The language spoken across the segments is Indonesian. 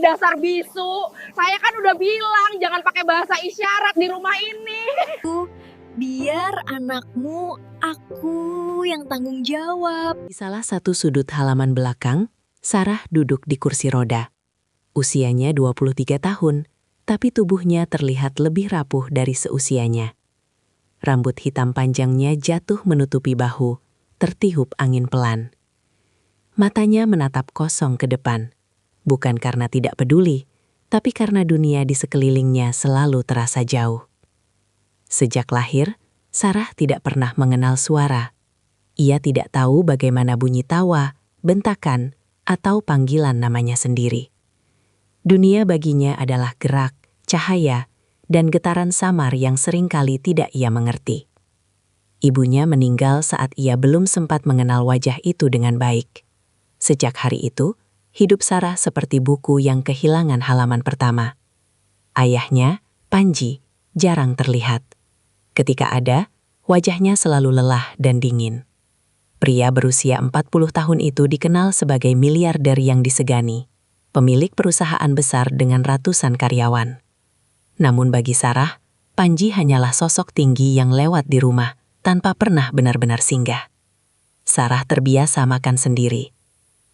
dasar bisu. Saya kan udah bilang jangan pakai bahasa isyarat di rumah ini. Biar anakmu, aku yang tanggung jawab. Di salah satu sudut halaman belakang, Sarah duduk di kursi roda. Usianya 23 tahun, tapi tubuhnya terlihat lebih rapuh dari seusianya. Rambut hitam panjangnya jatuh menutupi bahu, tertiup angin pelan. Matanya menatap kosong ke depan, bukan karena tidak peduli, tapi karena dunia di sekelilingnya selalu terasa jauh. Sejak lahir, Sarah tidak pernah mengenal suara. Ia tidak tahu bagaimana bunyi tawa, bentakan, atau panggilan namanya sendiri. Dunia baginya adalah gerak, cahaya, dan getaran samar yang seringkali tidak ia mengerti. Ibunya meninggal saat ia belum sempat mengenal wajah itu dengan baik. Sejak hari itu, hidup Sarah seperti buku yang kehilangan halaman pertama. Ayahnya, Panji, jarang terlihat. Ketika ada, wajahnya selalu lelah dan dingin. Pria berusia 40 tahun itu dikenal sebagai miliarder yang disegani, pemilik perusahaan besar dengan ratusan karyawan. Namun bagi Sarah, Panji hanyalah sosok tinggi yang lewat di rumah, tanpa pernah benar-benar singgah. Sarah terbiasa makan sendiri.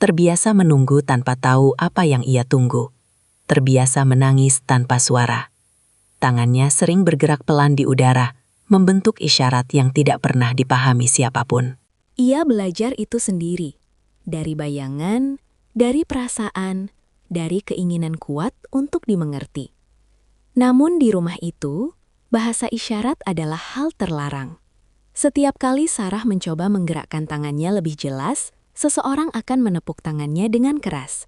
Terbiasa menunggu tanpa tahu apa yang ia tunggu. Terbiasa menangis tanpa suara. Tangannya sering bergerak pelan di udara, membentuk isyarat yang tidak pernah dipahami siapapun. Ia belajar itu sendiri. Dari bayangan, dari perasaan, dari keinginan kuat untuk dimengerti. Namun di rumah itu, bahasa isyarat adalah hal terlarang. Setiap kali Sarah mencoba menggerakkan tangannya lebih jelas, seseorang akan menepuk tangannya dengan keras.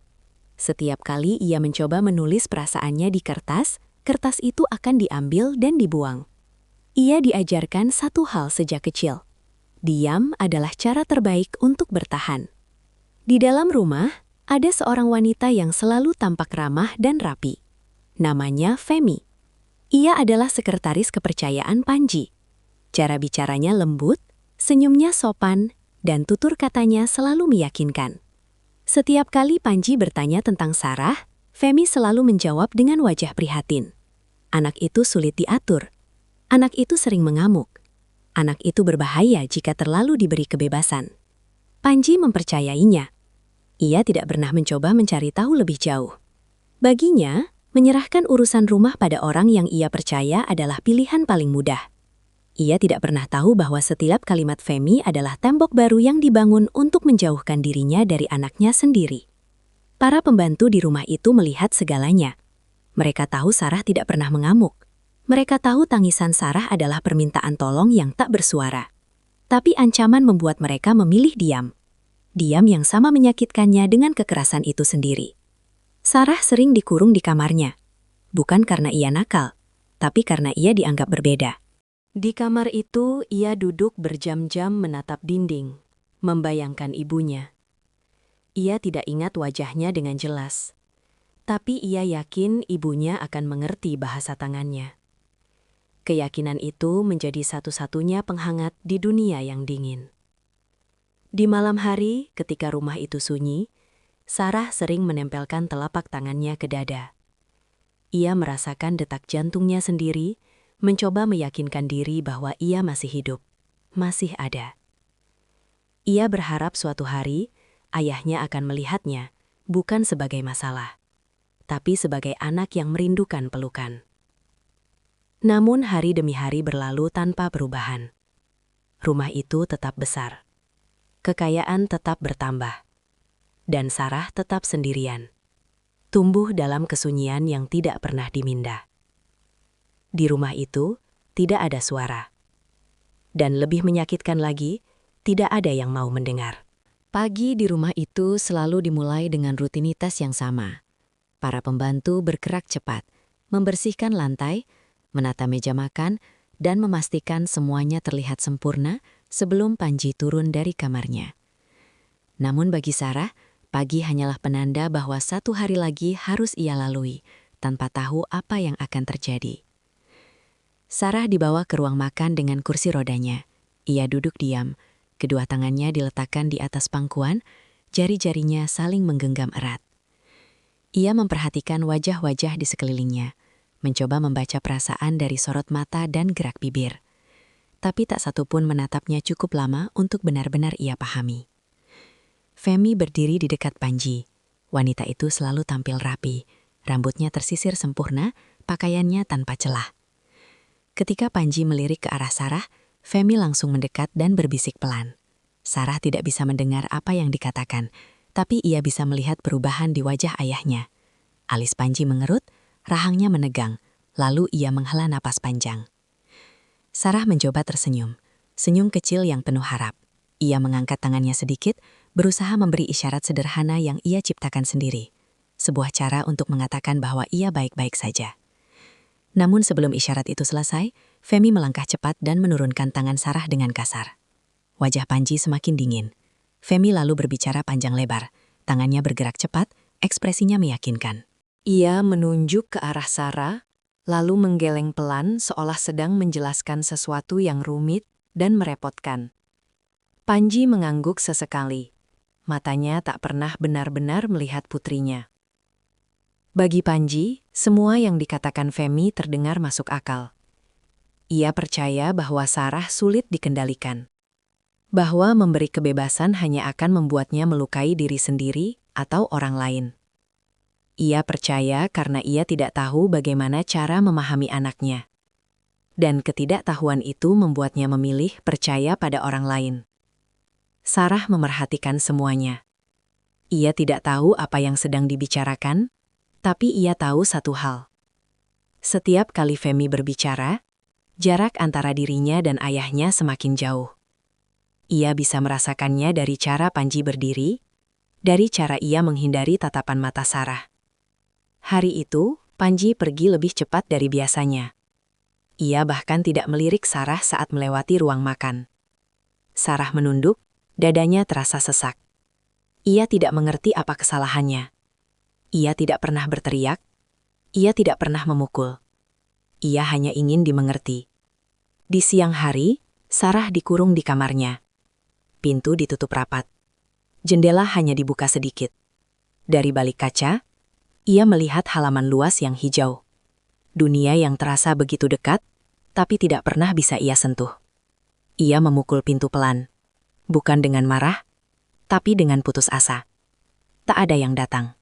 Setiap kali ia mencoba menulis perasaannya di kertas, kertas itu akan diambil dan dibuang. Ia diajarkan satu hal sejak kecil. Diam adalah cara terbaik untuk bertahan. Di dalam rumah, ada seorang wanita yang selalu tampak ramah dan rapi. Namanya Femi. Ia adalah sekretaris kepercayaan Panji. Cara bicaranya lembut, senyumnya sopan, dan tutur katanya selalu meyakinkan. Setiap kali Panji bertanya tentang Sarah, Femi selalu menjawab dengan wajah prihatin. Anak itu sulit diatur. Anak itu sering mengamuk. Anak itu berbahaya jika terlalu diberi kebebasan. Panji mempercayainya. Ia tidak pernah mencoba mencari tahu lebih jauh. Baginya, menyerahkan urusan rumah pada orang yang ia percaya adalah pilihan paling mudah. Ia tidak pernah tahu bahwa setiap kalimat Femi adalah tembok baru yang dibangun untuk menjauhkan dirinya dari anaknya sendiri. Para pembantu di rumah itu melihat segalanya. Mereka tahu Sarah tidak pernah mengamuk. Mereka tahu tangisan Sarah adalah permintaan tolong yang tak bersuara. Tapi ancaman membuat mereka memilih diam. Diam yang sama menyakitkannya dengan kekerasan itu sendiri. Sarah sering dikurung di kamarnya. Bukan karena ia nakal, tapi karena ia dianggap berbeda. Di kamar itu, ia duduk berjam-jam menatap dinding, membayangkan ibunya. Ia tidak ingat wajahnya dengan jelas, tapi ia yakin ibunya akan mengerti bahasa tangannya. Keyakinan itu menjadi satu-satunya penghangat di dunia yang dingin. Di malam hari, ketika rumah itu sunyi, Sarah sering menempelkan telapak tangannya ke dada. Ia merasakan detak jantungnya sendiri, mencoba meyakinkan diri bahwa ia masih hidup, masih ada. Ia berharap suatu hari, ayahnya akan melihatnya, bukan sebagai masalah, tapi sebagai anak yang merindukan pelukan. Namun hari demi hari berlalu tanpa perubahan. Rumah itu tetap besar. Kekayaan tetap bertambah. Dan Sarah tetap sendirian. Tumbuh dalam kesunyian yang tidak pernah diminda. Di rumah itu, tidak ada suara. Dan lebih menyakitkan lagi, tidak ada yang mau mendengar. Pagi di rumah itu selalu dimulai dengan rutinitas yang sama. Para pembantu bergerak cepat, membersihkan lantai, menata meja makan, dan memastikan semuanya terlihat sempurna sebelum Panji turun dari kamarnya. Namun bagi Sarah, pagi hanyalah penanda bahwa satu hari lagi harus ia lalui, tanpa tahu apa yang akan terjadi. Sarah dibawa ke ruang makan dengan kursi rodanya. Ia duduk diam, kedua tangannya diletakkan di atas pangkuan, jari-jarinya saling menggenggam erat. Ia memperhatikan wajah-wajah di sekelilingnya, mencoba membaca perasaan dari sorot mata dan gerak bibir. Tapi tak satu pun menatapnya cukup lama untuk benar-benar ia pahami. Femi berdiri di dekat Panji. Wanita itu selalu tampil rapi, rambutnya tersisir sempurna, pakaiannya tanpa celah. Ketika Panji melirik ke arah Sarah, Femi langsung mendekat dan berbisik pelan. Sarah tidak bisa mendengar apa yang dikatakan, tapi ia bisa melihat perubahan di wajah ayahnya. Alis Panji mengerut, rahangnya menegang, lalu ia menghela napas panjang. Sarah mencoba tersenyum, senyum kecil yang penuh harap. Ia mengangkat tangannya sedikit, berusaha memberi isyarat sederhana yang ia ciptakan sendiri. Sebuah cara untuk mengatakan bahwa ia baik-baik saja. Namun sebelum isyarat itu selesai, Femi melangkah cepat dan menurunkan tangan Sarah dengan kasar. Wajah Panji semakin dingin. Femi lalu berbicara panjang lebar. Tangannya bergerak cepat, ekspresinya meyakinkan. Ia menunjuk ke arah Sarah, lalu menggeleng pelan seolah sedang menjelaskan sesuatu yang rumit dan merepotkan. Panji mengangguk sesekali. Matanya tak pernah benar-benar melihat putrinya. Bagi Panji, semua yang dikatakan Femi terdengar masuk akal. Ia percaya bahwa Sarah sulit dikendalikan. Bahwa memberi kebebasan hanya akan membuatnya melukai diri sendiri atau orang lain. Ia percaya karena ia tidak tahu bagaimana cara memahami anaknya. Dan ketidaktahuan itu membuatnya memilih percaya pada orang lain. Sarah memerhatikan semuanya. Ia tidak tahu apa yang sedang dibicarakan, tapi ia tahu satu hal. Setiap kali Femi berbicara, jarak antara dirinya dan ayahnya semakin jauh. Ia bisa merasakannya dari cara Panji berdiri, dari cara ia menghindari tatapan mata Sarah. Hari itu, Panji pergi lebih cepat dari biasanya. Ia bahkan tidak melirik Sarah saat melewati ruang makan. Sarah menunduk, dadanya terasa sesak. Ia tidak mengerti apa kesalahannya. Ia tidak pernah berteriak. Ia tidak pernah memukul. Ia hanya ingin dimengerti. Di siang hari, Sarah dikurung di kamarnya. Pintu ditutup rapat. Jendela hanya dibuka sedikit. Dari balik kaca, ia melihat halaman luas yang hijau. Dunia yang terasa begitu dekat, tapi tidak pernah bisa ia sentuh. Ia memukul pintu pelan. Bukan dengan marah, tapi dengan putus asa. Tak ada yang datang.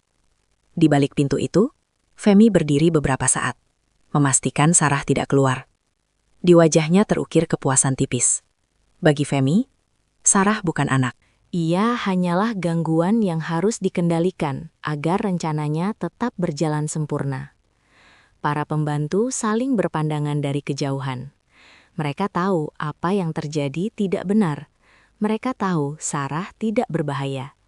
Di balik pintu itu, Femi berdiri beberapa saat, memastikan Sarah tidak keluar. Di wajahnya terukir kepuasan tipis. Bagi Femi, Sarah bukan anak. Ia hanyalah gangguan yang harus dikendalikan agar rencananya tetap berjalan sempurna. Para pembantu saling berpandangan dari kejauhan. Mereka tahu apa yang terjadi tidak benar. Mereka tahu Sarah tidak berbahaya.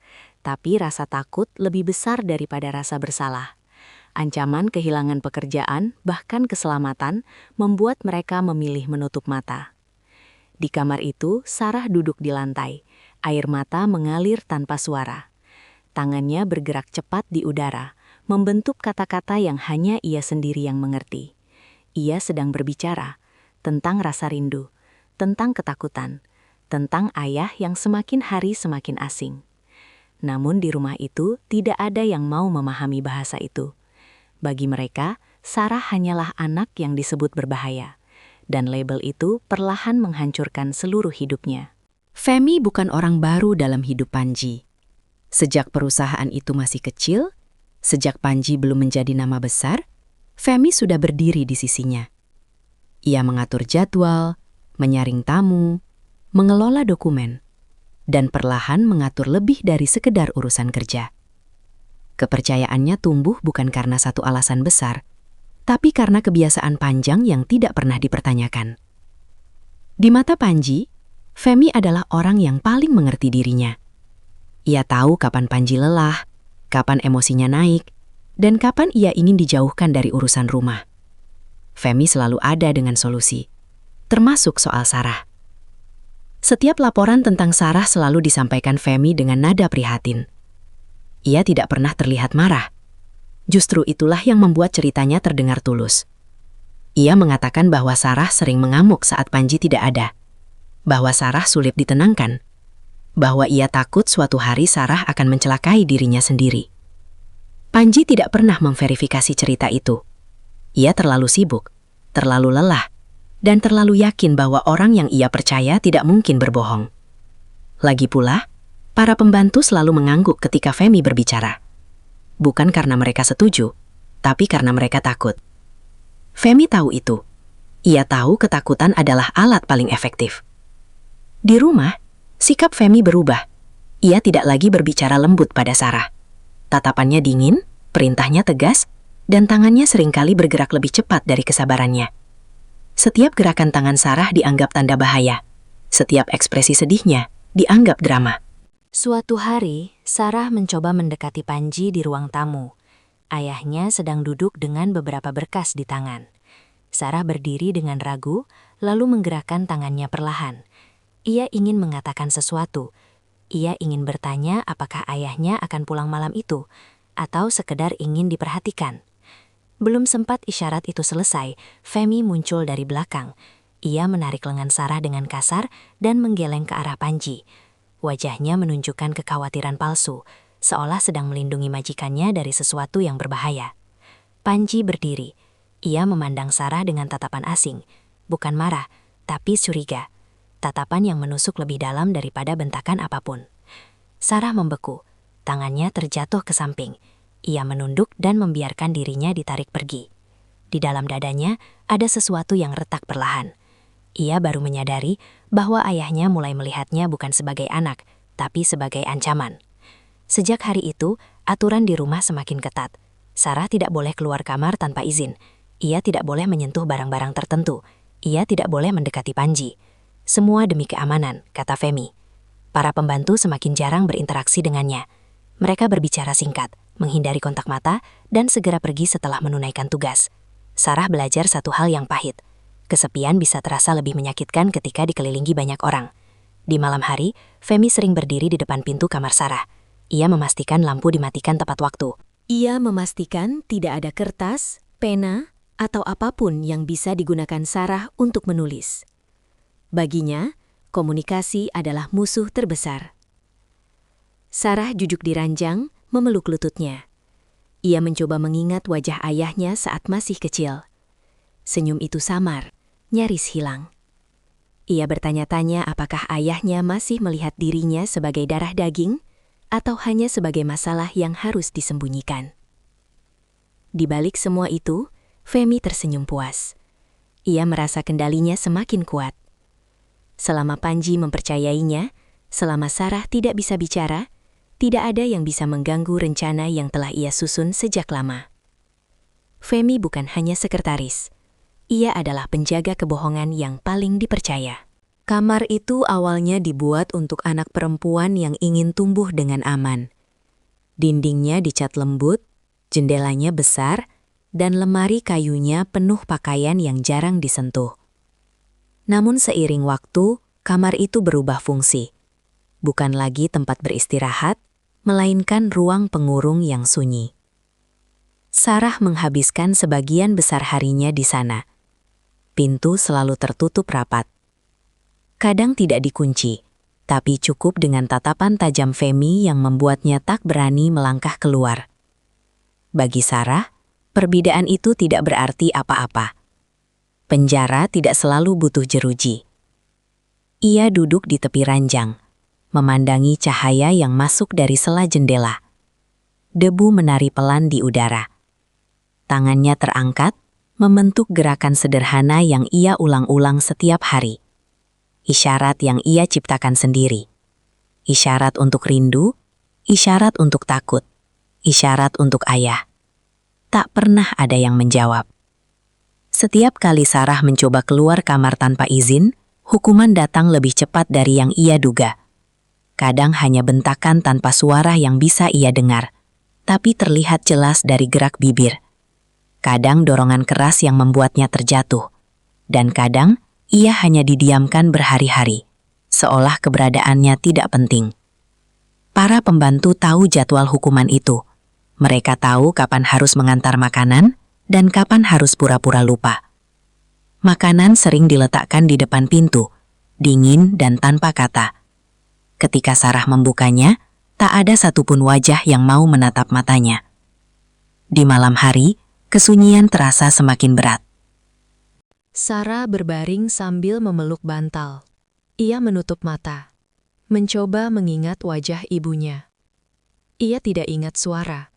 Tapi rasa takut lebih besar daripada rasa bersalah. Ancaman kehilangan pekerjaan, bahkan keselamatan, membuat mereka memilih menutup mata. Di kamar itu, Sarah duduk di lantai. Air mata mengalir tanpa suara. Tangannya bergerak cepat di udara, membentuk kata-kata yang hanya ia sendiri yang mengerti. Ia sedang berbicara tentang rasa rindu, tentang ketakutan, tentang ayah yang semakin hari semakin asing. Namun di rumah itu tidak ada yang mau memahami bahasa itu. Bagi mereka, Sarah hanyalah anak yang disebut berbahaya. Dan label itu perlahan menghancurkan seluruh hidupnya. Femi bukan orang baru dalam hidup Panji. Sejak perusahaan itu masih kecil, sejak Panji belum menjadi nama besar, Femi sudah berdiri di sisinya. Ia mengatur jadwal, menyaring tamu, mengelola dokumen, dan perlahan mengatur lebih dari sekedar urusan kerja. Kepercayaannya tumbuh bukan karena satu alasan besar, tapi karena kebiasaan panjang yang tidak pernah dipertanyakan. Di mata Panji, Femi adalah orang yang paling mengerti dirinya. Ia tahu kapan Panji lelah, kapan emosinya naik, dan kapan ia ingin dijauhkan dari urusan rumah. Femi selalu ada dengan solusi, termasuk soal Sarah. Setiap laporan tentang Sarah selalu disampaikan Femi dengan nada prihatin. Ia tidak pernah terlihat marah. Justru itulah yang membuat ceritanya terdengar tulus. Ia mengatakan bahwa Sarah sering mengamuk saat Panji tidak ada. Bahwa Sarah sulit ditenangkan. Bahwa ia takut suatu hari Sarah akan mencelakai dirinya sendiri. Panji tidak pernah memverifikasi cerita itu. Ia terlalu sibuk, terlalu lelah, dan terlalu yakin bahwa orang yang ia percaya tidak mungkin berbohong. Lagi pula, para pembantu selalu mengangguk ketika Femi berbicara. Bukan karena mereka setuju, tapi karena mereka takut. Femi tahu itu. Ia tahu ketakutan adalah alat paling efektif. Di rumah, sikap Femi berubah. Ia tidak lagi berbicara lembut pada Sarah. Tatapannya dingin, perintahnya tegas, dan tangannya seringkali bergerak lebih cepat dari kesabarannya. Setiap gerakan tangan Sarah dianggap tanda bahaya. Setiap ekspresi sedihnya dianggap drama. Suatu hari, Sarah mencoba mendekati Panji di ruang tamu. Ayahnya sedang duduk dengan beberapa berkas di tangan. Sarah berdiri dengan ragu, lalu menggerakkan tangannya perlahan. Ia ingin mengatakan sesuatu. Ia ingin bertanya apakah ayahnya akan pulang malam itu, atau sekedar ingin diperhatikan. Belum sempat isyarat itu selesai, Femi muncul dari belakang. Ia menarik lengan Sarah dengan kasar dan menggeleng ke arah Panji. Wajahnya menunjukkan kekhawatiran palsu, seolah sedang melindungi majikannya dari sesuatu yang berbahaya. Panji berdiri. Ia memandang Sarah dengan tatapan asing, bukan marah, tapi curiga. Tatapan yang menusuk lebih dalam daripada bentakan apapun. Sarah membeku, tangannya terjatuh ke samping. Ia menunduk dan membiarkan dirinya ditarik pergi. Di dalam dadanya ada sesuatu yang retak perlahan. Ia baru menyadari bahwa ayahnya mulai melihatnya bukan sebagai anak, tapi sebagai ancaman. Sejak hari itu, aturan di rumah semakin ketat. Sarah tidak boleh keluar kamar tanpa izin. Ia tidak boleh menyentuh barang-barang tertentu. Ia tidak boleh mendekati Panji. Semua demi keamanan, kata Femi. Para pembantu semakin jarang berinteraksi dengannya. Mereka berbicara singkat, menghindari kontak mata, dan segera pergi setelah menunaikan tugas. Sarah belajar satu hal yang pahit. Kesepian bisa terasa lebih menyakitkan ketika dikelilingi banyak orang. Di malam hari, Femi sering berdiri di depan pintu kamar Sarah. Ia memastikan lampu dimatikan tepat waktu. Ia memastikan tidak ada kertas, pena, atau apapun yang bisa digunakan Sarah untuk menulis. Baginya, komunikasi adalah musuh terbesar. Sarah duduk di ranjang, memeluk lututnya. Ia mencoba mengingat wajah ayahnya saat masih kecil. Senyum itu samar, nyaris hilang. Ia bertanya-tanya apakah ayahnya masih melihat dirinya sebagai darah daging atau hanya sebagai masalah yang harus disembunyikan. Di balik semua itu, Femi tersenyum puas. Ia merasa kendalinya semakin kuat. Selama Panji mempercayainya, selama Sarah tidak bisa bicara, tidak ada yang bisa mengganggu rencana yang telah ia susun sejak lama. Femi bukan hanya sekretaris. Ia adalah penjaga kebohongan yang paling dipercaya. Kamar itu awalnya dibuat untuk anak perempuan yang ingin tumbuh dengan aman. Dindingnya dicat lembut, jendelanya besar, dan lemari kayunya penuh pakaian yang jarang disentuh. Namun seiring waktu, kamar itu berubah fungsi. Bukan lagi tempat beristirahat, melainkan ruang pengurung yang sunyi. Sarah menghabiskan sebagian besar harinya di sana. Pintu selalu tertutup rapat. Kadang tidak dikunci, tapi cukup dengan tatapan tajam Femi yang membuatnya tak berani melangkah keluar. Bagi Sarah, perbedaan itu tidak berarti apa-apa. Penjara tidak selalu butuh jeruji. Ia duduk di tepi ranjang, memandangi cahaya yang masuk dari sela jendela. Debu menari pelan di udara. Tangannya terangkat, membentuk gerakan sederhana yang ia ulang-ulang setiap hari. Isyarat yang ia ciptakan sendiri. Isyarat untuk rindu, isyarat untuk takut, isyarat untuk ayah. Tak pernah ada yang menjawab. Setiap kali Sarah mencoba keluar kamar tanpa izin, hukuman datang lebih cepat dari yang ia duga. Kadang hanya bentakan tanpa suara yang bisa ia dengar, tapi terlihat jelas dari gerak bibir. Kadang dorongan keras yang membuatnya terjatuh, dan kadang ia hanya didiamkan berhari-hari, seolah keberadaannya tidak penting. Para pembantu tahu jadwal hukuman itu. Mereka tahu kapan harus mengantar makanan dan kapan harus pura-pura lupa. Makanan sering diletakkan di depan pintu, dingin dan tanpa kata. Ketika Sarah membukanya, tak ada satupun wajah yang mau menatap matanya. Di malam hari, kesunyian terasa semakin berat. Sarah berbaring sambil memeluk bantal. Ia menutup mata, mencoba mengingat wajah ibunya. Ia tidak ingat suara,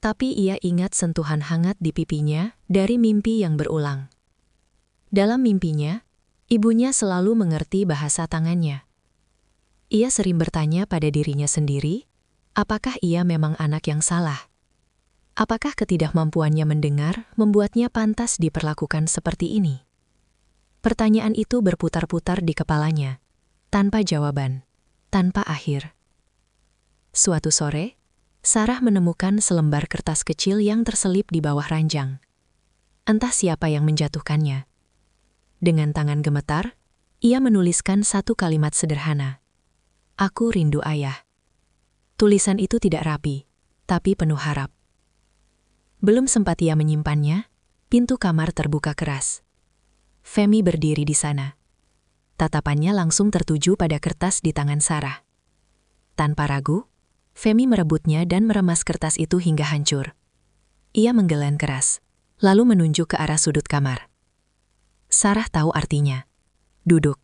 tapi ia ingat sentuhan hangat di pipinya dari mimpi yang berulang. Dalam mimpinya, ibunya selalu mengerti bahasa tangannya. Ia sering bertanya pada dirinya sendiri, apakah ia memang anak yang salah? Apakah ketidakmampuannya mendengar membuatnya pantas diperlakukan seperti ini? Pertanyaan itu berputar-putar di kepalanya, tanpa jawaban, tanpa akhir. Suatu sore, Sarah menemukan selembar kertas kecil yang terselip di bawah ranjang. Entah siapa yang menjatuhkannya. Dengan tangan gemetar, ia menuliskan satu kalimat sederhana. Aku rindu ayah. Tulisan itu tidak rapi, tapi penuh harap. Belum sempat ia menyimpannya, pintu kamar terbuka keras. Femi berdiri di sana. Tatapannya langsung tertuju pada kertas di tangan Sarah. Tanpa ragu, Femi merebutnya dan meremas kertas itu hingga hancur. Ia menggelen keras, lalu menunjuk ke arah sudut kamar. Sarah tahu artinya. Duduk,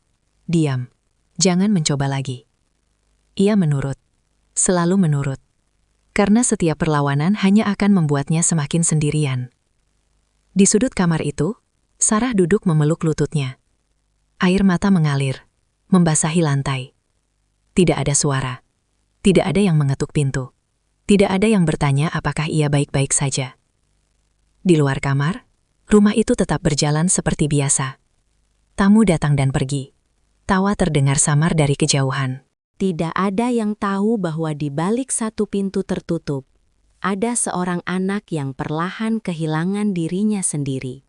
diam, jangan mencoba lagi. Ia menurut, selalu menurut. Karena setiap perlawanan hanya akan membuatnya semakin sendirian. Di sudut kamar itu, Sarah duduk memeluk lututnya. Air mata mengalir, membasahi lantai. Tidak ada suara. Tidak ada yang mengetuk pintu. Tidak ada yang bertanya apakah ia baik-baik saja. Di luar kamar, rumah itu tetap berjalan seperti biasa. Tamu datang dan pergi. Tawa terdengar samar dari kejauhan. Tidak ada yang tahu bahwa di balik satu pintu tertutup, ada seorang anak yang perlahan kehilangan dirinya sendiri.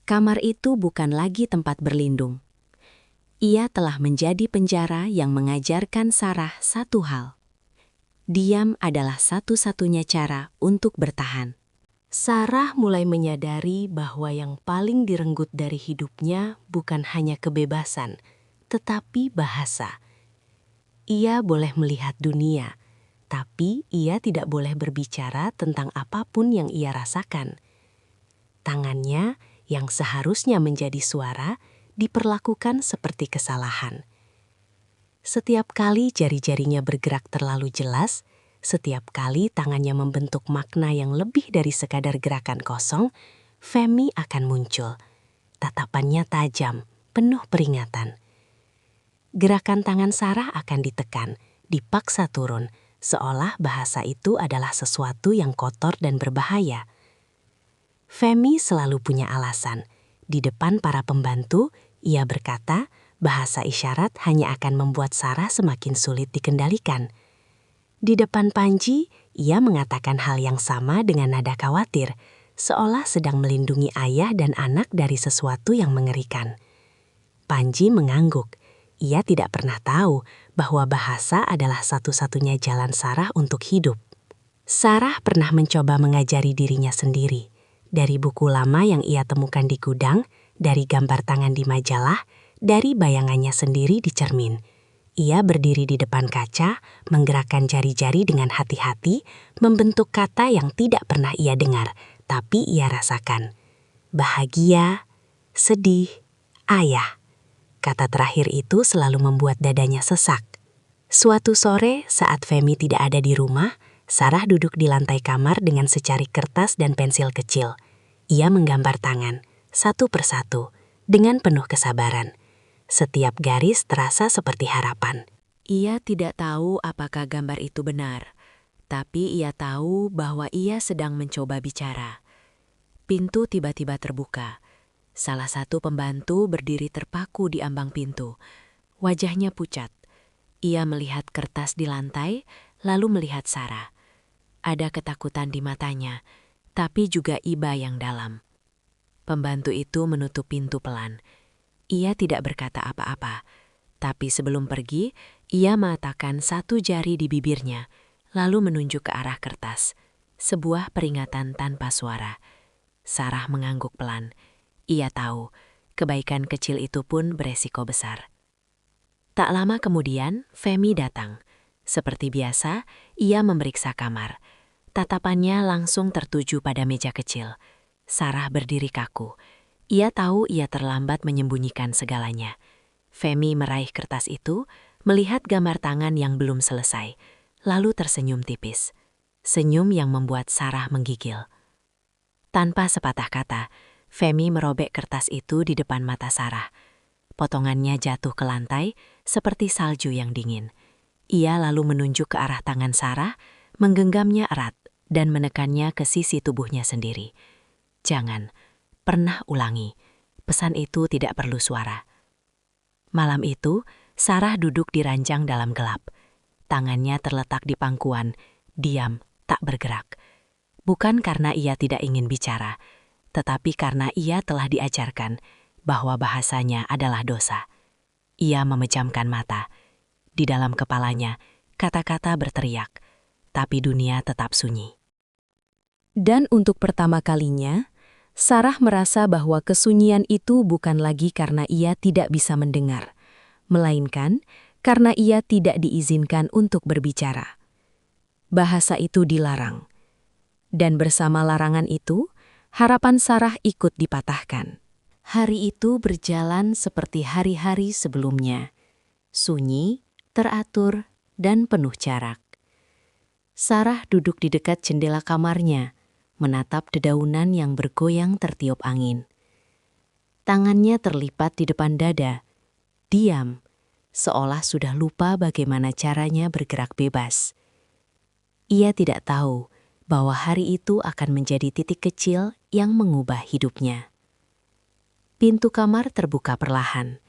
Kamar itu bukan lagi tempat berlindung. Ia telah menjadi penjara yang mengajarkan Sarah satu hal. Diam adalah satu-satunya cara untuk bertahan. Sarah mulai menyadari bahwa yang paling direnggut dari hidupnya bukan hanya kebebasan, tetapi bahasa. Ia boleh melihat dunia, tapi ia tidak boleh berbicara tentang apapun yang ia rasakan. Tangannya, yang seharusnya menjadi suara, diperlakukan seperti kesalahan. Setiap kali jari-jarinya bergerak terlalu jelas, setiap kali tangannya membentuk makna yang lebih dari sekadar gerakan kosong, Femi akan muncul. Tatapannya tajam, penuh peringatan. Gerakan tangan Sarah akan ditekan, dipaksa turun, seolah bahasa itu adalah sesuatu yang kotor dan berbahaya. Femi selalu punya alasan. Di depan para pembantu, ia berkata bahasa isyarat hanya akan membuat Sarah semakin sulit dikendalikan. Di depan Panji, ia mengatakan hal yang sama dengan nada khawatir, seolah sedang melindungi ayah dan anak dari sesuatu yang mengerikan. Panji mengangguk. Ia tidak pernah tahu bahwa bahasa adalah satu-satunya jalan Sarah untuk hidup. Sarah pernah mencoba mengajari dirinya sendiri. Dari buku lama yang ia temukan di gudang, dari gambar tangan di majalah, dari bayangannya sendiri di cermin. Ia berdiri di depan kaca, menggerakkan jari-jari dengan hati-hati, membentuk kata yang tidak pernah ia dengar, tapi ia rasakan. Bahagia, sedih, ayah. Kata terakhir itu selalu membuat dadanya sesak. Suatu sore, saat Femi tidak ada di rumah, Sarah duduk di lantai kamar dengan secari kertas dan pensil kecil. Ia menggambar tangan, satu persatu, dengan penuh kesabaran. Setiap garis terasa seperti harapan. Ia tidak tahu apakah gambar itu benar, tapi ia tahu bahwa ia sedang mencoba bicara. Pintu tiba-tiba terbuka. Salah satu pembantu berdiri terpaku di ambang pintu. Wajahnya pucat. Ia melihat kertas di lantai, lalu melihat Sarah. Ada ketakutan di matanya, tapi juga iba yang dalam. Pembantu itu menutup pintu pelan. Ia tidak berkata apa-apa, tapi sebelum pergi, ia meletakkan satu jari di bibirnya, lalu menunjuk ke arah kertas. Sebuah peringatan tanpa suara. Sarah mengangguk pelan. Ia tahu, kebaikan kecil itu pun beresiko besar. Tak lama kemudian, Femi datang. Seperti biasa, ia memeriksa kamar. Tatapannya langsung tertuju pada meja kecil. Sarah berdiri kaku. Ia tahu ia terlambat menyembunyikan segalanya. Femi meraih kertas itu, melihat gambar tangan yang belum selesai, lalu tersenyum tipis. Senyum yang membuat Sarah menggigil. Tanpa sepatah kata, Femi merobek kertas itu di depan mata Sarah. Potongannya jatuh ke lantai seperti salju yang dingin. Ia lalu menunjuk ke arah tangan Sarah, menggenggamnya erat dan menekannya ke sisi tubuhnya sendiri. Jangan pernah ulangi. Pesan itu tidak perlu suara. Malam itu, Sarah duduk di ranjang dalam gelap. Tangannya terletak di pangkuan, diam, tak bergerak. Bukan karena ia tidak ingin bicara, tetapi karena ia telah diajarkan bahwa bahasanya adalah dosa. Ia memejamkan mata. Di dalam kepalanya, kata-kata berteriak, tapi dunia tetap sunyi. Dan untuk pertama kalinya, Sarah merasa bahwa kesunyian itu bukan lagi karena ia tidak bisa mendengar, melainkan karena ia tidak diizinkan untuk berbicara. Bahasa itu dilarang. Dan bersama larangan itu, harapan Sarah ikut dipatahkan. Hari itu berjalan seperti hari-hari sebelumnya. Sunyi, teratur, dan penuh jarak. Sarah duduk di dekat jendela kamarnya, menatap dedaunan yang bergoyang tertiup angin. Tangannya terlipat di depan dada, diam, seolah sudah lupa bagaimana caranya bergerak bebas. Ia tidak tahu bahwa hari itu akan menjadi titik kecil yang mengubah hidupnya. Pintu kamar terbuka perlahan.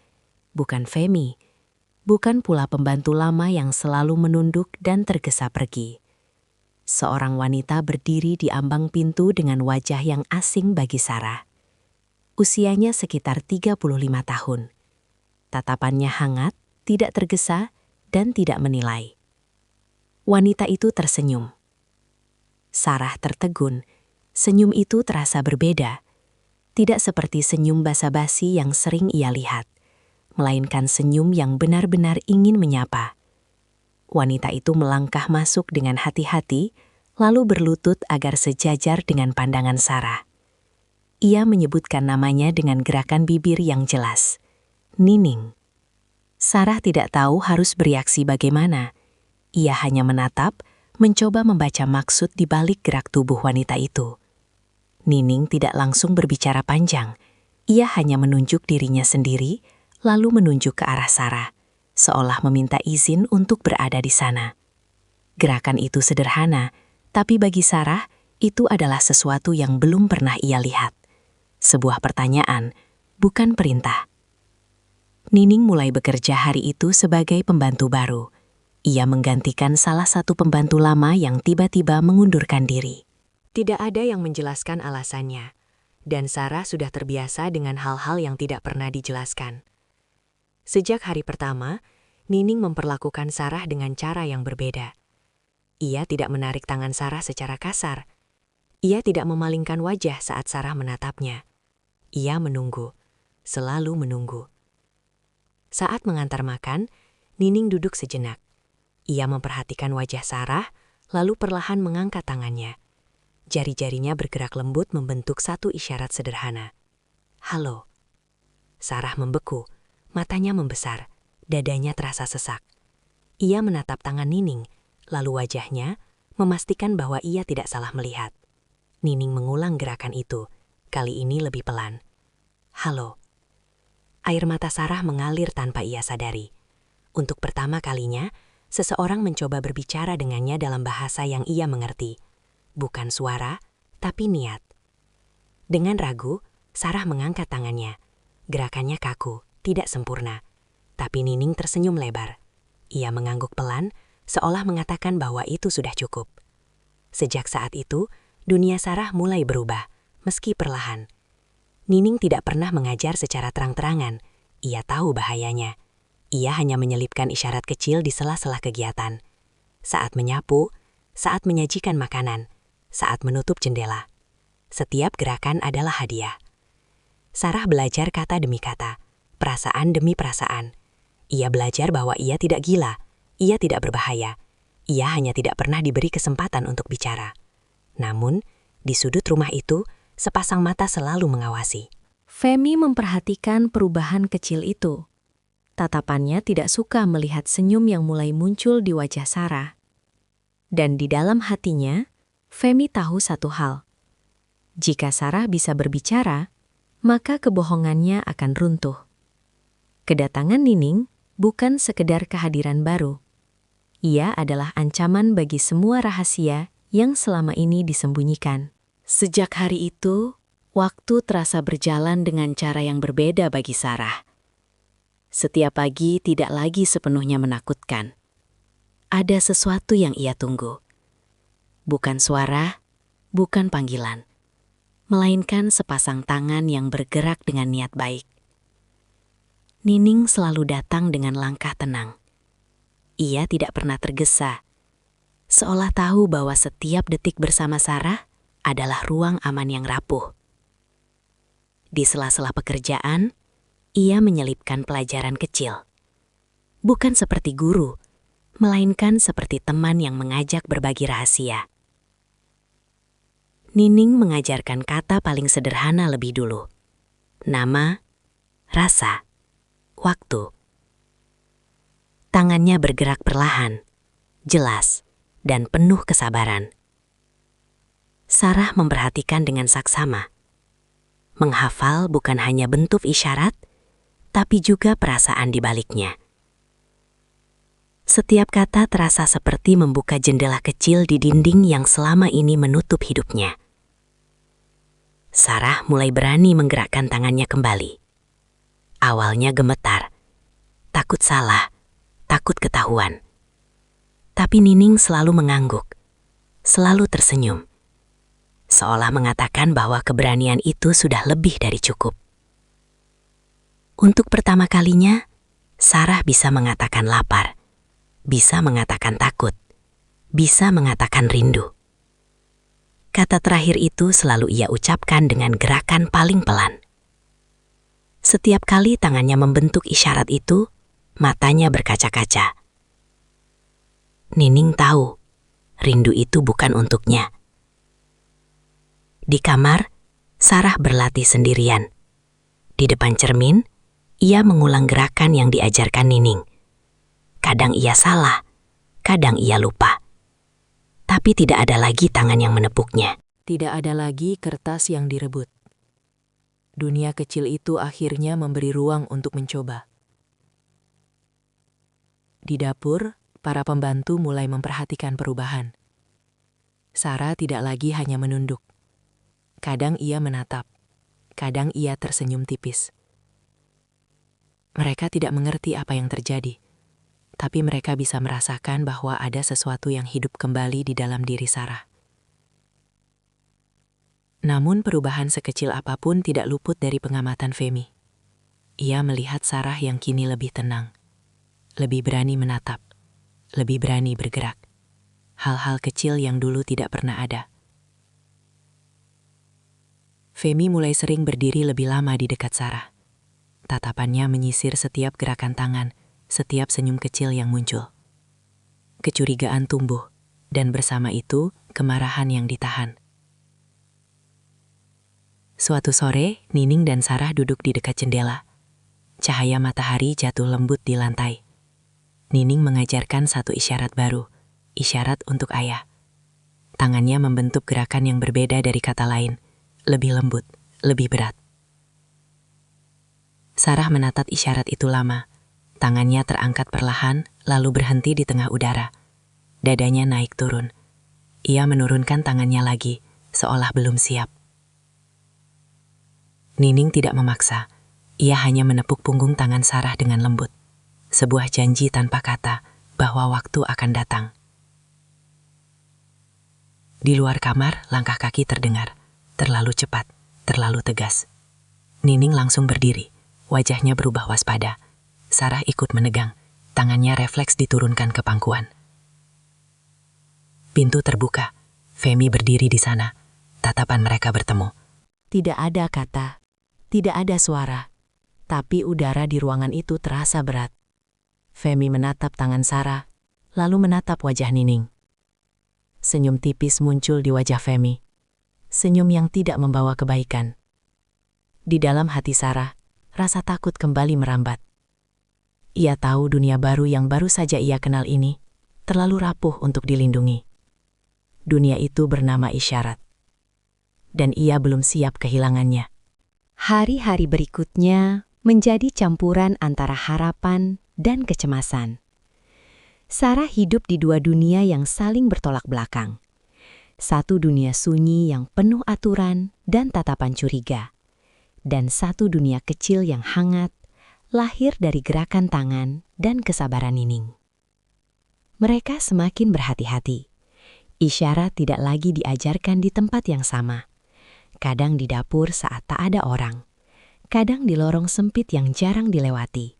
Bukan Femi, bukan pula pembantu lama yang selalu menunduk dan tergesa pergi. Seorang wanita berdiri di ambang pintu dengan wajah yang asing bagi Sarah. Usianya sekitar 35 tahun. Tatapannya hangat, tidak tergesa, dan tidak menilai. Wanita itu tersenyum. Sarah tertegun. Senyum itu terasa berbeda. Tidak seperti senyum basa-basi yang sering ia lihat, melainkan senyum yang benar-benar ingin menyapa. Wanita itu melangkah masuk dengan hati-hati, lalu berlutut agar sejajar dengan pandangan Sarah. Ia menyebutkan namanya dengan gerakan bibir yang jelas. Nining. Sarah tidak tahu harus bereaksi bagaimana. Ia hanya menatap, mencoba membaca maksud di balik gerak tubuh wanita itu. Nining tidak langsung berbicara panjang. Ia hanya menunjuk dirinya sendiri, lalu menunjuk ke arah Sarah, seolah meminta izin untuk berada di sana. Gerakan itu sederhana, tapi bagi Sarah, itu adalah sesuatu yang belum pernah ia lihat. Sebuah pertanyaan, bukan perintah. Nining mulai bekerja hari itu sebagai pembantu baru. Ia menggantikan salah satu pembantu lama yang tiba-tiba mengundurkan diri. Tidak ada yang menjelaskan alasannya, dan Sarah sudah terbiasa dengan hal-hal yang tidak pernah dijelaskan. Sejak hari pertama, Nining memperlakukan Sarah dengan cara yang berbeda. Ia tidak menarik tangan Sarah secara kasar. Ia tidak memalingkan wajah saat Sarah menatapnya. Ia menunggu, selalu menunggu. Saat mengantar makan, Nining duduk sejenak. Ia memperhatikan wajah Sarah, lalu perlahan mengangkat tangannya. Jari-jarinya bergerak lembut membentuk satu isyarat sederhana. Halo. Sarah membeku, matanya membesar. Dadanya terasa sesak. Ia menatap tangan Nining, lalu wajahnya memastikan bahwa ia tidak salah melihat. Nining mengulang gerakan itu, kali ini lebih pelan. Halo. Air mata Sarah mengalir tanpa ia sadari. Untuk pertama kalinya, seseorang mencoba berbicara dengannya dalam bahasa yang ia mengerti. Bukan suara, tapi niat. Dengan ragu, Sarah mengangkat tangannya. Gerakannya kaku, tidak sempurna. Tapi Nining tersenyum lebar. Ia mengangguk pelan, seolah mengatakan bahwa itu sudah cukup. Sejak saat itu, dunia Sarah mulai berubah, meski perlahan. Nining tidak pernah mengajar secara terang-terangan. Ia tahu bahayanya. Ia hanya menyelipkan isyarat kecil di sela-sela kegiatan. Saat menyapu, saat menyajikan makanan, saat menutup jendela. Setiap gerakan adalah hadiah. Sarah belajar kata demi kata, perasaan demi perasaan. Ia belajar bahwa ia tidak gila, ia tidak berbahaya. Ia hanya tidak pernah diberi kesempatan untuk bicara. Namun, di sudut rumah itu, sepasang mata selalu mengawasi. Femi memperhatikan perubahan kecil itu. Tatapannya tidak suka melihat senyum yang mulai muncul di wajah Sarah. Dan di dalam hatinya, Femi tahu satu hal. Jika Sarah bisa berbicara, maka kebohongannya akan runtuh. Kedatangan Nining bukan sekedar kehadiran baru. Ia adalah ancaman bagi semua rahasia yang selama ini disembunyikan. Sejak hari itu, waktu terasa berjalan dengan cara yang berbeda bagi Sarah. Setiap pagi tidak lagi sepenuhnya menakutkan. Ada sesuatu yang ia tunggu. Bukan suara, bukan panggilan, melainkan sepasang tangan yang bergerak dengan niat baik. Nining selalu datang dengan langkah tenang. Ia tidak pernah tergesa, seolah tahu bahwa setiap detik bersama Sarah adalah ruang aman yang rapuh. Di sela-sela pekerjaan, ia menyelipkan pelajaran kecil. Bukan seperti guru, melainkan seperti teman yang mengajak berbagi rahasia. Nining mengajarkan kata paling sederhana lebih dulu. Nama, rasa, waktu. Tangannya bergerak perlahan, jelas, dan penuh kesabaran. Sarah memperhatikan dengan saksama. Menghafal bukan hanya bentuk isyarat, tapi juga perasaan di baliknya. Setiap kata terasa seperti membuka jendela kecil di dinding yang selama ini menutup hidupnya. Sarah mulai berani menggerakkan tangannya kembali. Awalnya gemetar, takut salah, takut ketahuan. Tapi Nining selalu mengangguk, selalu tersenyum. Seolah mengatakan bahwa keberanian itu sudah lebih dari cukup. Untuk pertama kalinya, Sarah bisa mengatakan lapar, bisa mengatakan takut, bisa mengatakan rindu. Kata terakhir itu selalu ia ucapkan dengan gerakan paling pelan. Setiap kali tangannya membentuk isyarat itu, matanya berkaca-kaca. Nining tahu, rindu itu bukan untuknya. Di kamar, Sarah berlatih sendirian. Di depan cermin, ia mengulang gerakan yang diajarkan Nining. Kadang ia salah, kadang ia lupa. Tapi tidak ada lagi tangan yang menepuknya. Tidak ada lagi kertas yang direbut. Dunia kecil itu akhirnya memberi ruang untuk mencoba. Di dapur, para pembantu mulai memperhatikan perubahan. Sarah tidak lagi hanya menunduk. Kadang ia menatap, kadang ia tersenyum tipis. Mereka tidak mengerti apa yang terjadi, tapi mereka bisa merasakan bahwa ada sesuatu yang hidup kembali di dalam diri Sarah. Namun perubahan sekecil apapun tidak luput dari pengamatan Femi. Ia melihat Sarah yang kini lebih tenang, lebih berani menatap, lebih berani bergerak. Hal-hal kecil yang dulu tidak pernah ada. Femi mulai sering berdiri lebih lama di dekat Sarah. Tatapannya menyisir setiap gerakan tangan, setiap senyum kecil yang muncul. Kecurigaan tumbuh, dan bersama itu, kemarahan yang ditahan. Suatu sore, Nining dan Sarah duduk di dekat jendela. Cahaya matahari jatuh lembut di lantai. Nining mengajarkan satu isyarat baru, isyarat untuk ayah. Tangannya membentuk gerakan yang berbeda dari kata lain, lebih lembut, lebih berat. Sarah menatap isyarat itu lama. Tangannya terangkat perlahan, lalu berhenti di tengah udara. Dadanya naik turun. Ia menurunkan tangannya lagi, seolah belum siap. Nining tidak memaksa. Ia hanya menepuk punggung tangan Sarah dengan lembut. Sebuah janji tanpa kata bahwa waktu akan datang. Di luar kamar, langkah kaki terdengar. Terlalu cepat, terlalu tegas. Nining langsung berdiri. Wajahnya berubah waspada. Sarah ikut menegang. Tangannya refleks diturunkan ke pangkuan. Pintu terbuka. Femi berdiri di sana. Tatapan mereka bertemu. Tidak ada kata, tidak ada suara. Tapi udara di ruangan itu terasa berat. Femi menatap tangan Sarah, lalu menatap wajah Nining. Senyum tipis muncul di wajah Femi. Senyum yang tidak membawa kebaikan. Di dalam hati Sarah, rasa takut kembali merambat. Ia tahu dunia baru yang baru saja ia kenal ini terlalu rapuh untuk dilindungi. Dunia itu bernama isyarat. Dan ia belum siap kehilangannya. Hari-hari berikutnya menjadi campuran antara harapan dan kecemasan. Sarah hidup di dua dunia yang saling bertolak belakang. Satu dunia sunyi yang penuh aturan dan tatapan curiga. Dan satu dunia kecil yang hangat, lahir dari gerakan tangan dan kesabaran Nining. Mereka semakin berhati-hati. Isyarat tidak lagi diajarkan di tempat yang sama. Kadang di dapur saat tak ada orang. Kadang di lorong sempit yang jarang dilewati.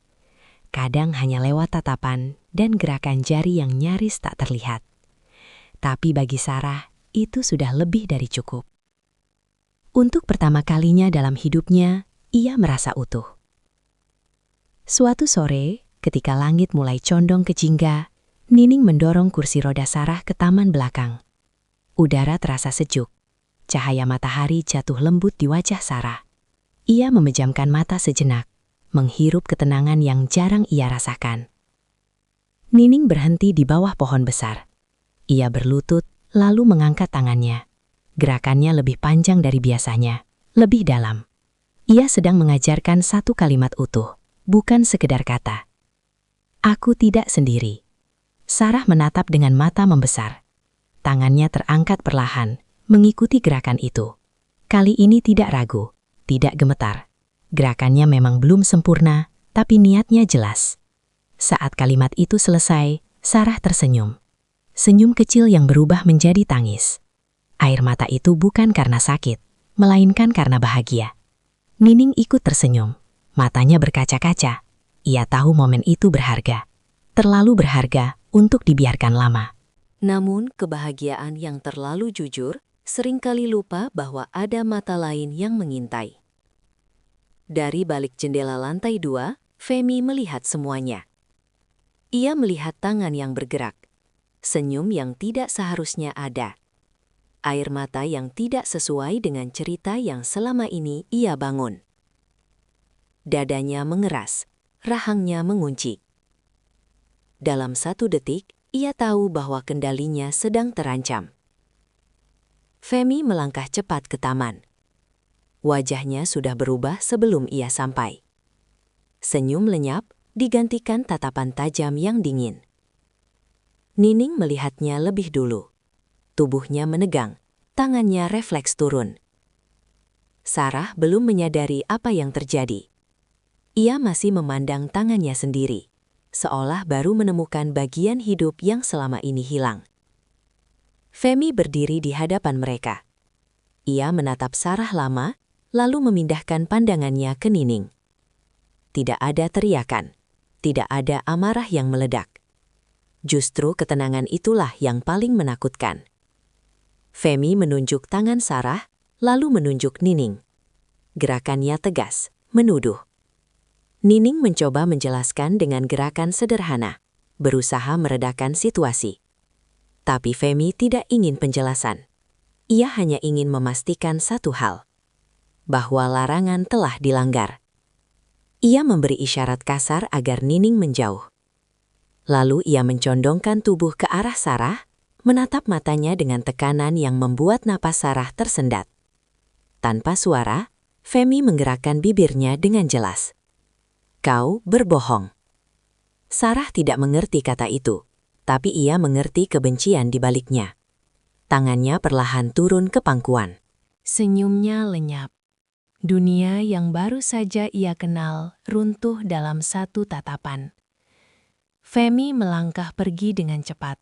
Kadang hanya lewat tatapan dan gerakan jari yang nyaris tak terlihat. Tapi bagi Sarah, itu sudah lebih dari cukup. Untuk pertama kalinya dalam hidupnya, ia merasa utuh. Suatu sore, ketika langit mulai condong ke jingga, Nining mendorong kursi roda Sarah ke taman belakang. Udara terasa sejuk. Cahaya matahari jatuh lembut di wajah Sarah. Ia memejamkan mata sejenak, menghirup ketenangan yang jarang ia rasakan. Nining berhenti di bawah pohon besar. Ia berlutut, lalu mengangkat tangannya. Gerakannya lebih panjang dari biasanya, lebih dalam. Ia sedang mengajarkan satu kalimat utuh, bukan sekedar kata. Aku tidak sendiri. Sarah menatap dengan mata membesar. Tangannya terangkat perlahan, mengikuti gerakan itu. Kali ini tidak ragu, tidak gemetar. Gerakannya memang belum sempurna, tapi niatnya jelas. Saat kalimat itu selesai, Sarah tersenyum. Senyum kecil yang berubah menjadi tangis. Air mata itu bukan karena sakit, melainkan karena bahagia. Nining ikut tersenyum. Matanya berkaca-kaca. Ia tahu momen itu berharga. Terlalu berharga untuk dibiarkan lama. Namun kebahagiaan yang terlalu jujur seringkali lupa bahwa ada mata lain yang mengintai. Dari balik jendela lantai 2, Femi melihat semuanya. Ia melihat tangan yang bergerak, senyum yang tidak seharusnya ada, air mata yang tidak sesuai dengan cerita yang selama ini ia bangun. Dadanya mengeras, rahangnya mengunci. Dalam satu detik, ia tahu bahwa kendalinya sedang terancam. Femi melangkah cepat ke taman. Wajahnya sudah berubah sebelum ia sampai. Senyum lenyap digantikan tatapan tajam yang dingin. Nining melihatnya lebih dulu. Tubuhnya menegang, tangannya refleks turun. Sarah belum menyadari apa yang terjadi. Ia masih memandang tangannya sendiri, seolah baru menemukan bagian hidup yang selama ini hilang. Femi berdiri di hadapan mereka. Ia menatap Sarah lama, lalu memindahkan pandangannya ke Nining. Tidak ada teriakan, tidak ada amarah yang meledak. Justru ketenangan itulah yang paling menakutkan. Femi menunjuk tangan Sarah, lalu menunjuk Nining. Gerakannya tegas, menuduh. Nining mencoba menjelaskan dengan gerakan sederhana, berusaha meredakan situasi. Tapi Femi tidak ingin penjelasan. Ia hanya ingin memastikan satu hal, bahwa larangan telah dilanggar. Ia memberi isyarat kasar agar Nining menjauh. Lalu ia mencondongkan tubuh ke arah Sarah, menatap matanya dengan tekanan yang membuat napas Sarah tersendat. Tanpa suara, Femi menggerakkan bibirnya dengan jelas. Kau berbohong. Sarah tidak mengerti kata itu, tapi ia mengerti kebencian di baliknya. Tangannya perlahan turun ke pangkuan. Senyumnya lenyap. Dunia yang baru saja ia kenal runtuh dalam satu tatapan. Femi melangkah pergi dengan cepat.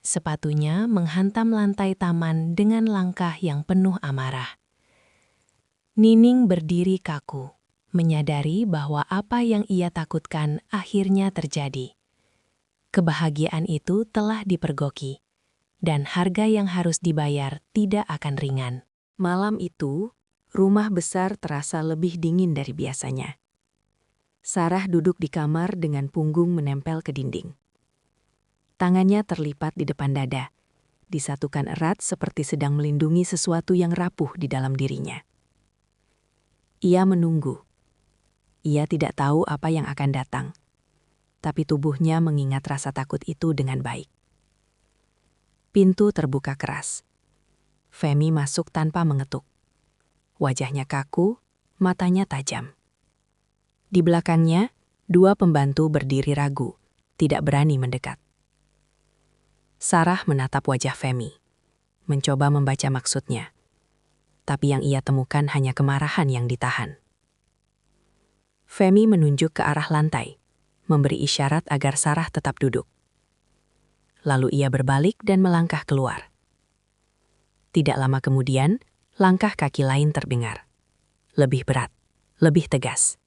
Sepatunya menghantam lantai taman dengan langkah yang penuh amarah. Nining berdiri kaku, menyadari bahwa apa yang ia takutkan akhirnya terjadi. Kebahagiaan itu telah dipergoki, dan harga yang harus dibayar tidak akan ringan. Malam itu, rumah besar terasa lebih dingin dari biasanya. Sarah duduk di kamar dengan punggung menempel ke dinding. Tangannya terlipat di depan dada. disatukan erat seperti sedang melindungi sesuatu yang rapuh di dalam dirinya. Ia menunggu. Ia tidak tahu apa yang akan datang, tapi tubuhnya mengingat rasa takut itu dengan baik. Pintu terbuka keras. Femi masuk tanpa mengetuk. Wajahnya kaku, matanya tajam. Di belakangnya, 2 pembantu berdiri ragu, tidak berani mendekat. Sarah menatap wajah Femi, mencoba membaca maksudnya. Tapi yang ia temukan hanya kemarahan yang ditahan. Femi menunjuk ke arah lantai, memberi isyarat agar Sarah tetap duduk. Lalu ia berbalik dan melangkah keluar. Tidak lama kemudian, langkah kaki lain terdengar. Lebih berat, lebih tegas.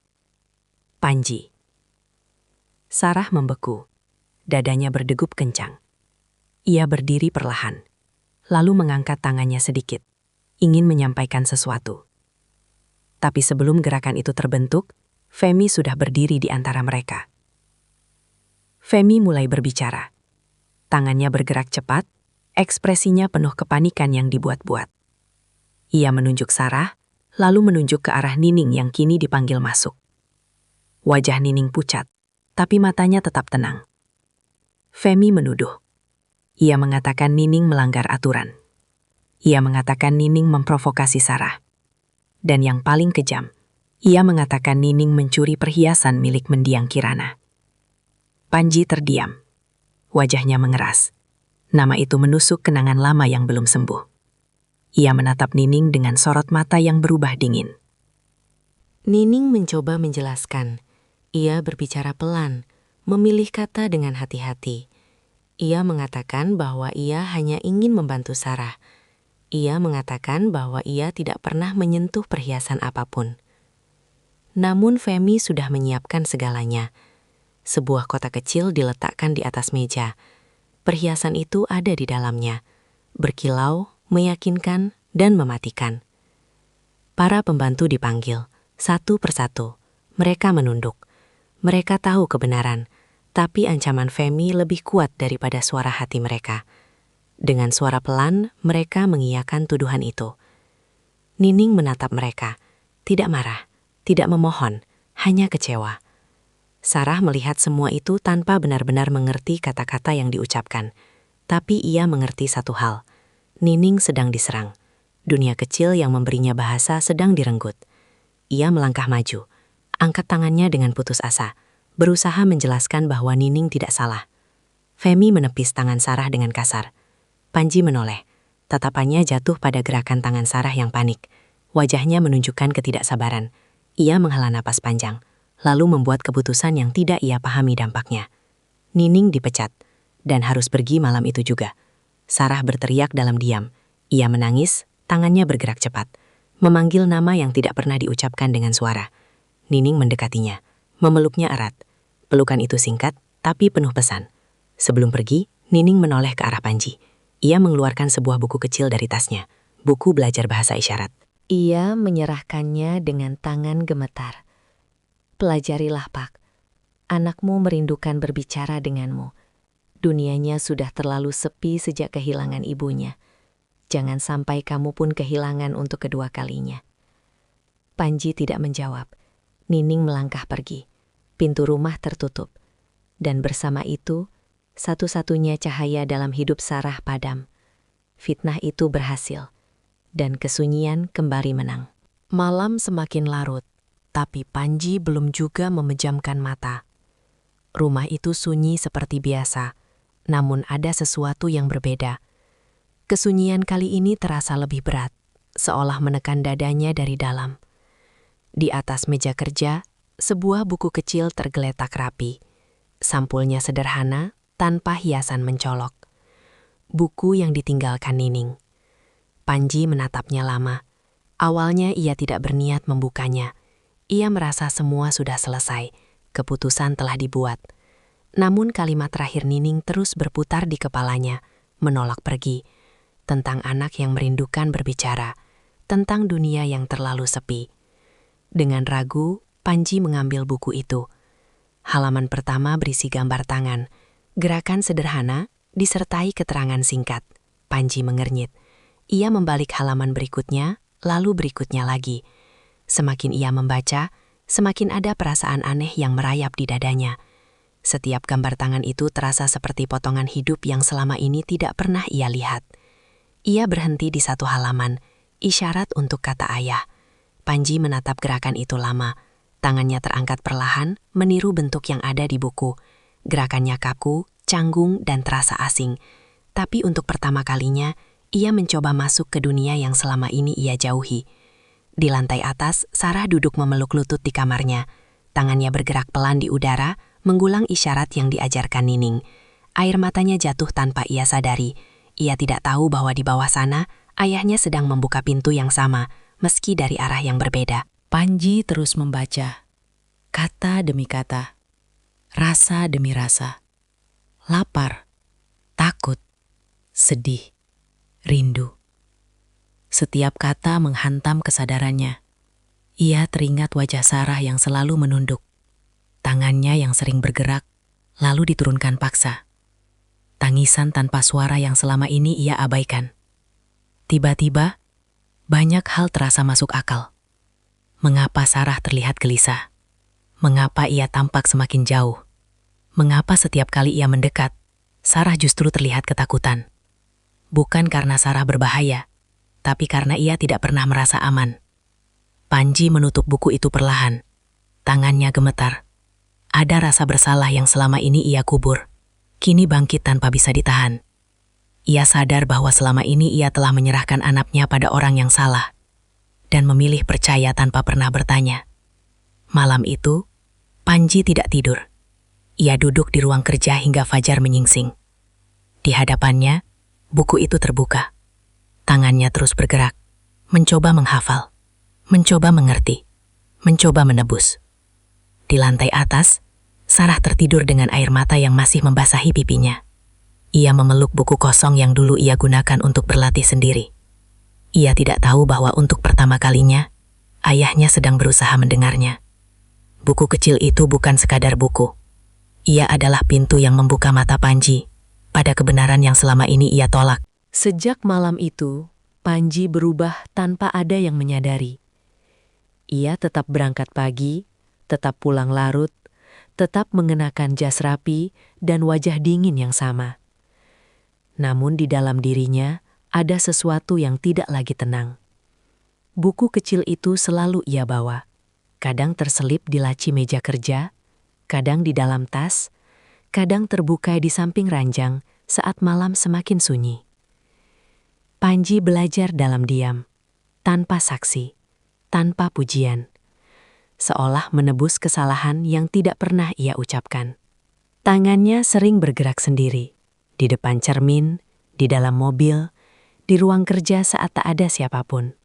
Panji. Sarah membeku. Dadanya berdegup kencang. Ia berdiri perlahan, lalu mengangkat tangannya sedikit, ingin menyampaikan sesuatu. Tapi sebelum gerakan itu terbentuk, Femi sudah berdiri di antara mereka. Femi mulai berbicara. Tangannya bergerak cepat, ekspresinya penuh kepanikan yang dibuat-buat. Ia menunjuk Sarah, lalu menunjuk ke arah Nining yang kini dipanggil masuk. Wajah Nining pucat, tapi matanya tetap tenang. Femi menuduh. Ia mengatakan Nining melanggar aturan. Ia mengatakan Nining memprovokasi Sarah. Dan yang paling kejam, ia mengatakan Nining mencuri perhiasan milik mendiang Kirana. Panji terdiam. Wajahnya mengeras. Nama itu menusuk kenangan lama yang belum sembuh. Ia menatap Nining dengan sorot mata yang berubah dingin. Nining mencoba menjelaskan. Ia berbicara pelan, memilih kata dengan hati-hati. Ia mengatakan bahwa ia hanya ingin membantu Sarah. Ia mengatakan bahwa ia tidak pernah menyentuh perhiasan apapun. Namun Femi sudah menyiapkan segalanya. Sebuah kotak kecil diletakkan di atas meja. Perhiasan itu ada di dalamnya, berkilau, meyakinkan, dan mematikan. Para pembantu dipanggil, satu persatu. Mereka menunduk. Mereka tahu kebenaran, tapi ancaman Femi lebih kuat daripada suara hati mereka. Dengan suara pelan, mereka mengiyakan tuduhan itu. Nining menatap mereka, tidak marah, tidak memohon, hanya kecewa. Sarah melihat semua itu tanpa benar-benar mengerti kata-kata yang diucapkan. Tapi ia mengerti satu hal. Nining sedang diserang. Dunia kecil yang memberinya bahasa sedang direnggut. Ia melangkah maju, angkat tangannya dengan putus asa, berusaha menjelaskan bahwa Nining tidak salah. Femi menepis tangan Sarah dengan kasar. Panji menoleh. Tatapannya jatuh pada gerakan tangan Sarah yang panik. Wajahnya menunjukkan ketidaksabaran. Ia menghela napas panjang, lalu membuat keputusan yang tidak ia pahami dampaknya. Nining dipecat, dan harus pergi malam itu juga. Sarah berteriak dalam diam. Ia menangis, tangannya bergerak cepat, memanggil nama yang tidak pernah diucapkan dengan suara. Nining mendekatinya, memeluknya erat. Pelukan itu singkat, tapi penuh pesan. Sebelum pergi, Nining menoleh ke arah Panji. Ia mengeluarkan sebuah buku kecil dari tasnya, buku belajar bahasa isyarat. Ia menyerahkannya dengan tangan gemetar. Pelajarilah, Pak. Anakmu merindukan berbicara denganmu. Dunianya sudah terlalu sepi sejak kehilangan ibunya. Jangan sampai kamu pun kehilangan untuk kedua kalinya. Panji tidak menjawab. Nining melangkah pergi. Pintu rumah tertutup. Dan bersama itu, satu-satunya cahaya dalam hidup Sarah padam. Fitnah itu berhasil. Dan kesunyian kembali menang. Malam semakin larut. Tapi Panji belum juga memejamkan mata. Rumah itu sunyi seperti biasa, namun ada sesuatu yang berbeda. Kesunyian kali ini terasa lebih berat, seolah menekan dadanya dari dalam. Di atas meja kerja, sebuah buku kecil tergeletak rapi. Sampulnya sederhana, tanpa hiasan mencolok. Buku yang ditinggalkan Nining. Panji menatapnya lama. Awalnya ia tidak berniat membukanya. Ia merasa semua sudah selesai, keputusan telah dibuat. Namun kalimat terakhir Nining terus berputar di kepalanya, menolak pergi. Tentang anak yang merindukan berbicara, tentang dunia yang terlalu sepi. Dengan ragu, Panji mengambil buku itu. Halaman pertama berisi gambar tangan, gerakan sederhana, disertai keterangan singkat. Panji mengernyit. Ia membalik halaman berikutnya, lalu berikutnya lagi. Semakin ia membaca, semakin ada perasaan aneh yang merayap di dadanya. Setiap gambar tangan itu terasa seperti potongan hidup yang selama ini tidak pernah ia lihat. Ia berhenti di satu halaman, isyarat untuk kata ayah. Panji menatap gerakan itu lama. Tangannya terangkat perlahan, meniru bentuk yang ada di buku. Gerakannya kaku, canggung, dan terasa asing. Tapi untuk pertama kalinya, ia mencoba masuk ke dunia yang selama ini ia jauhi. Di lantai atas, Sarah duduk memeluk lutut di kamarnya. Tangannya bergerak pelan di udara, menggulang isyarat yang diajarkan Nining. Air matanya jatuh tanpa ia sadari. Ia tidak tahu bahwa di bawah sana, ayahnya sedang membuka pintu yang sama, meski dari arah yang berbeda. Panji terus membaca, kata demi kata, rasa demi rasa, lapar, takut, sedih, rindu. Setiap kata menghantam kesadarannya. Ia teringat wajah Sarah yang selalu menunduk, tangannya yang sering bergerak, lalu diturunkan paksa. Tangisan tanpa suara yang selama ini ia abaikan. Tiba-tiba, banyak hal terasa masuk akal. Mengapa Sarah terlihat gelisah? Mengapa ia tampak semakin jauh? Mengapa setiap kali ia mendekat, Sarah justru terlihat ketakutan? Bukan karena Sarah berbahaya, tapi karena ia tidak pernah merasa aman. Panji menutup buku itu perlahan. Tangannya gemetar. Ada rasa bersalah yang selama ini ia kubur. Kini bangkit tanpa bisa ditahan. Ia sadar bahwa selama ini ia telah menyerahkan anaknya pada orang yang salah dan memilih percaya tanpa pernah bertanya. Malam itu, Panji tidak tidur. Ia duduk di ruang kerja hingga fajar menyingsing. Di hadapannya, buku itu terbuka. Tangannya terus bergerak, mencoba menghafal, mencoba mengerti, mencoba menebus. Di lantai atas, Sarah tertidur dengan air mata yang masih membasahi pipinya. Ia memeluk buku kosong yang dulu ia gunakan untuk berlatih sendiri. Ia tidak tahu bahwa untuk pertama kalinya, ayahnya sedang berusaha mendengarnya. Buku kecil itu bukan sekadar buku. Ia adalah pintu yang membuka mata Panji pada kebenaran yang selama ini ia tolak. Sejak malam itu, Panji berubah tanpa ada yang menyadari. Ia tetap berangkat pagi, tetap pulang larut, tetap mengenakan jas rapi dan wajah dingin yang sama. Namun di dalam dirinya, ada sesuatu yang tidak lagi tenang. Buku kecil itu selalu ia bawa. Kadang terselip di laci meja kerja, kadang di dalam tas, kadang terbuka di samping ranjang saat malam semakin sunyi. Panji belajar dalam diam, tanpa saksi, tanpa pujian. Seolah menebus kesalahan yang tidak pernah ia ucapkan. Tangannya sering bergerak sendiri, di depan cermin, di dalam mobil, di ruang kerja saat tak ada siapapun.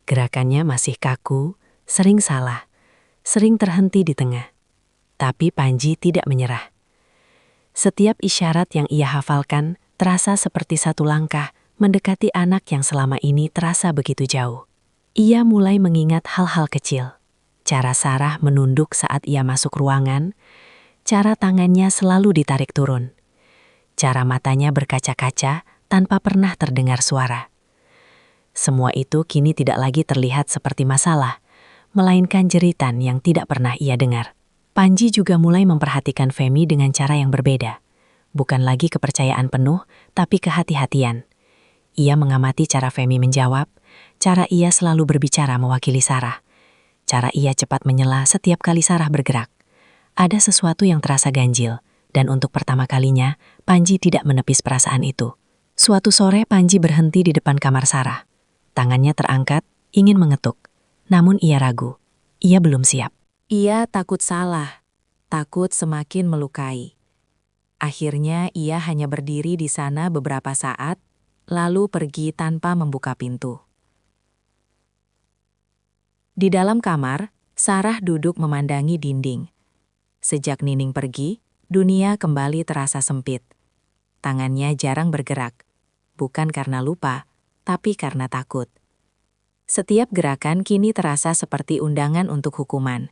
Gerakannya masih kaku, sering salah, sering terhenti di tengah. Tapi Panji tidak menyerah. Setiap isyarat yang ia hafalkan terasa seperti satu langkah mendekati anak yang selama ini terasa begitu jauh. Ia mulai mengingat hal-hal kecil. Cara Sarah menunduk saat ia masuk ruangan, cara tangannya selalu ditarik turun, cara matanya berkaca-kaca tanpa pernah terdengar suara. Semua itu kini tidak lagi terlihat seperti masalah, melainkan jeritan yang tidak pernah ia dengar. Panji juga mulai memperhatikan Femi dengan cara yang berbeda. Bukan lagi kepercayaan penuh, tapi kehati-hatian. Ia mengamati cara Femi menjawab, cara ia selalu berbicara mewakili Sarah, cara ia cepat menyela setiap kali Sarah bergerak. Ada sesuatu yang terasa ganjil, dan untuk pertama kalinya, Panji tidak menepis perasaan itu. Suatu sore Panji berhenti di depan kamar Sarah. Tangannya terangkat, ingin mengetuk. Namun ia ragu. Ia belum siap. Ia takut salah, takut semakin melukai. Akhirnya ia hanya berdiri di sana beberapa saat, lalu pergi tanpa membuka pintu. Di dalam kamar, Sarah duduk memandangi dinding. Sejak Nining pergi, dunia kembali terasa sempit. Tangannya jarang bergerak. Bukan karena lupa, tapi karena takut. Setiap gerakan kini terasa seperti undangan untuk hukuman.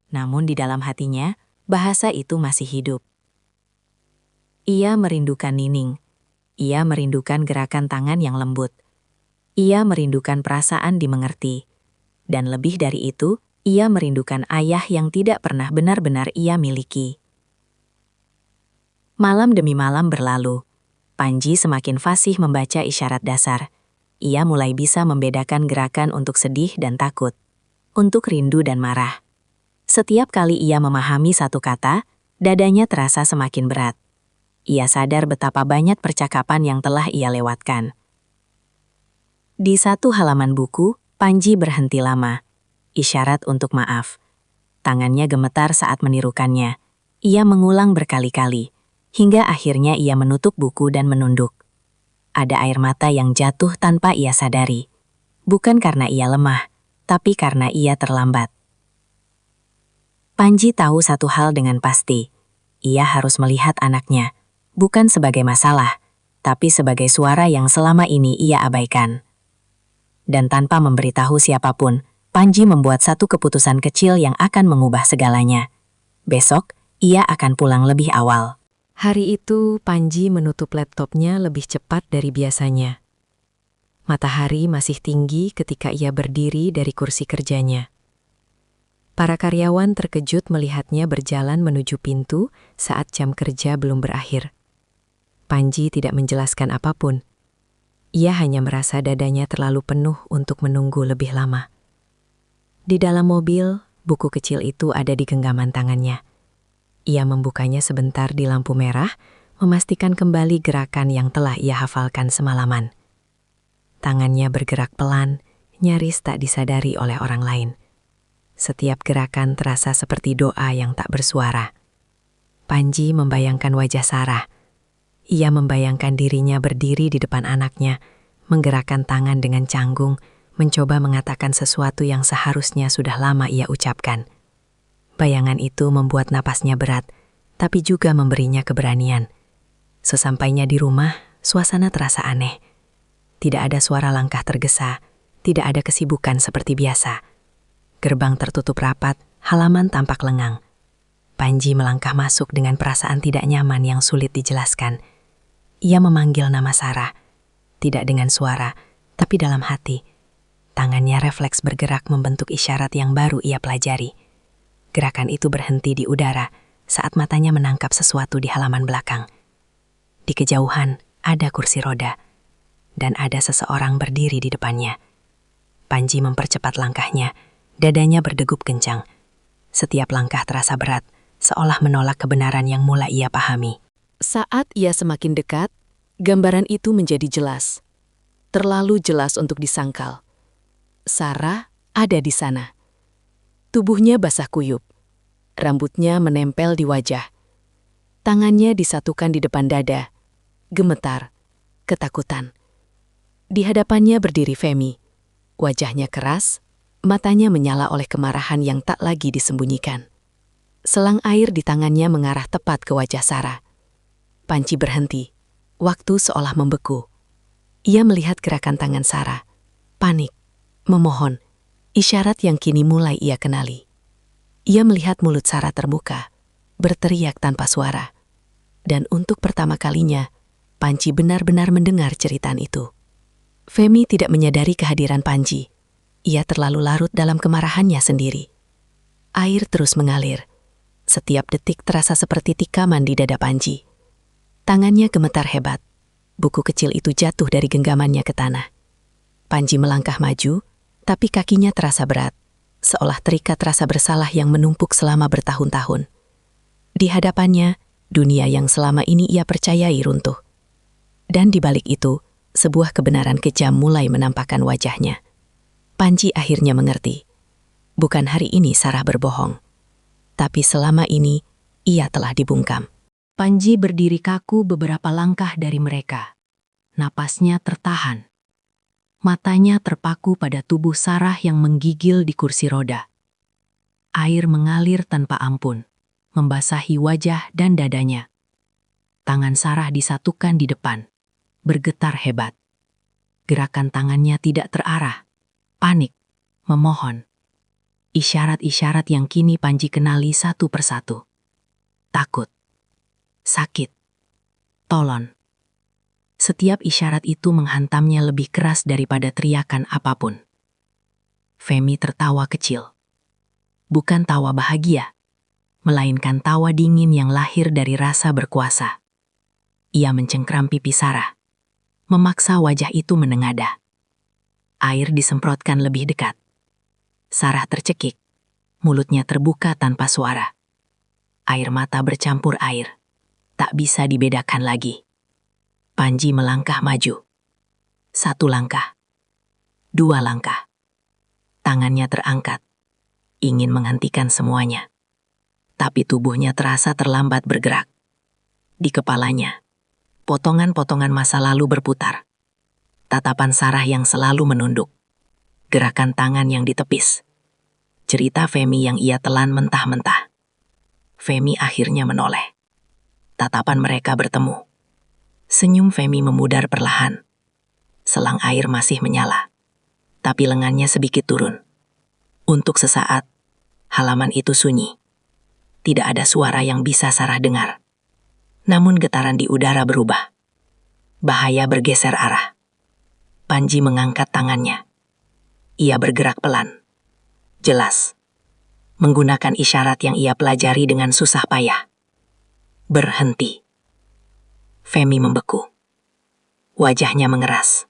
Namun di dalam hatinya, bahasa itu masih hidup. Ia merindukan Nining. Ia merindukan gerakan tangan yang lembut. Ia merindukan perasaan dimengerti. Dan lebih dari itu, ia merindukan ayah yang tidak pernah benar-benar ia miliki. Malam demi malam berlalu. Panji semakin fasih membaca isyarat dasar. Ia mulai bisa membedakan gerakan untuk sedih dan takut, untuk rindu dan marah. Setiap kali ia memahami satu kata, dadanya terasa semakin berat. Ia sadar betapa banyak percakapan yang telah ia lewatkan. Di satu halaman buku, Panji berhenti lama. Isyarat untuk maaf. Tangannya gemetar saat menirukannya. Ia mengulang berkali-kali, hingga akhirnya ia menutup buku dan menunduk. Ada air mata yang jatuh tanpa ia sadari. Bukan karena ia lemah, tapi karena ia terlambat. Panji tahu satu hal dengan pasti. Ia harus melihat anaknya, bukan sebagai masalah, tapi sebagai suara yang selama ini ia abaikan. Dan tanpa memberitahu siapapun, Panji membuat satu keputusan kecil yang akan mengubah segalanya. Besok, ia akan pulang lebih awal. Hari itu, Panji menutup laptopnya lebih cepat dari biasanya. Matahari masih tinggi ketika ia berdiri dari kursi kerjanya. Para karyawan terkejut melihatnya berjalan menuju pintu saat jam kerja belum berakhir. Panji tidak menjelaskan apapun. Ia hanya merasa dadanya terlalu penuh untuk menunggu lebih lama. Di dalam mobil, buku kecil itu ada di genggaman tangannya. Ia membukanya sebentar di lampu merah, memastikan kembali gerakan yang telah ia hafalkan semalaman. Tangannya bergerak pelan, nyaris tak disadari oleh orang lain. Setiap gerakan terasa seperti doa yang tak bersuara. Panji membayangkan wajah Sarah. Ia membayangkan dirinya berdiri di depan anaknya, menggerakkan tangan dengan canggung, mencoba mengatakan sesuatu yang seharusnya sudah lama ia ucapkan. Bayangan itu membuat napasnya berat, tapi juga memberinya keberanian. Sesampainya di rumah, suasana terasa aneh. Tidak ada suara langkah tergesa, tidak ada kesibukan seperti biasa. Gerbang tertutup rapat, halaman tampak lengang. Panji melangkah masuk dengan perasaan tidak nyaman yang sulit dijelaskan. Ia memanggil nama Sarah, tidak dengan suara, tapi dalam hati. Tangannya refleks bergerak membentuk isyarat yang baru ia pelajari. Gerakan itu berhenti di udara saat matanya menangkap sesuatu di halaman belakang. Di kejauhan ada kursi roda, dan ada seseorang berdiri di depannya. Panji mempercepat langkahnya. Dadanya berdegup kencang. Setiap langkah terasa berat, seolah menolak kebenaran yang mulai ia pahami. Saat ia semakin dekat, gambaran itu menjadi jelas. Terlalu jelas untuk disangkal. Sarah ada di sana. Tubuhnya basah kuyup. Rambutnya menempel di wajah. Tangannya disatukan di depan dada. Gemetar, ketakutan. Di hadapannya berdiri Femi. Wajahnya keras, matanya menyala oleh kemarahan yang tak lagi disembunyikan. Selang air di tangannya mengarah tepat ke wajah Sarah. Panji berhenti. Waktu seolah membeku. Ia melihat gerakan tangan Sarah. Panik, memohon, isyarat yang kini mulai ia kenali. Ia melihat mulut Sarah terbuka, berteriak tanpa suara. Dan untuk pertama kalinya, Panji benar-benar mendengar ceritaan itu. Femi tidak menyadari kehadiran Panji. Ia terlalu larut dalam kemarahannya sendiri. Air terus mengalir. Setiap detik terasa seperti tikaman di dada Panji. Tangannya gemetar hebat. Buku kecil itu jatuh dari genggamannya ke tanah. Panji melangkah maju, tapi kakinya terasa berat, seolah terikat rasa bersalah yang menumpuk selama bertahun-tahun. Di hadapannya, dunia yang selama ini ia percayai runtuh. Dan di balik itu, sebuah kebenaran kejam mulai menampakkan wajahnya. Panji akhirnya mengerti. Bukan hari ini Sarah berbohong. Tapi selama ini, ia telah dibungkam. Panji berdiri kaku beberapa langkah dari mereka. Napasnya tertahan. Matanya terpaku pada tubuh Sarah yang menggigil di kursi roda. Air mengalir tanpa ampun, membasahi wajah dan dadanya. Tangan Sarah disatukan di depan, bergetar hebat. Gerakan tangannya tidak terarah. Panik, memohon. Isyarat-isyarat yang kini Panji kenali satu persatu. Takut, sakit, tolong. Setiap isyarat itu menghantamnya lebih keras daripada teriakan apapun. Femi tertawa kecil. Bukan tawa bahagia, melainkan tawa dingin yang lahir dari rasa berkuasa. Ia mencengkram pipi Sarah, memaksa wajah itu menengadah. Air disemprotkan lebih dekat. Sarah tercekik, mulutnya terbuka tanpa suara. Air mata bercampur air, tak bisa dibedakan lagi. Panji melangkah maju. 1 langkah, 2 langkah. Tangannya terangkat, ingin menghentikan semuanya. Tapi tubuhnya terasa terlambat bergerak. Di kepalanya, potongan-potongan masa lalu berputar. Tatapan Sarah yang selalu menunduk. Gerakan tangan yang ditepis. Cerita Femi yang ia telan mentah-mentah. Femi akhirnya menoleh. Tatapan mereka bertemu. Senyum Femi memudar perlahan. Selang air masih menyala, tapi lengannya sedikit turun. Untuk sesaat, halaman itu sunyi. Tidak ada suara yang bisa Sarah dengar. Namun getaran di udara berubah. Bahaya bergeser arah. Panji mengangkat tangannya. Ia bergerak pelan. Jelas. Menggunakan isyarat yang ia pelajari dengan susah payah. Berhenti. Femi membeku. Wajahnya mengeras.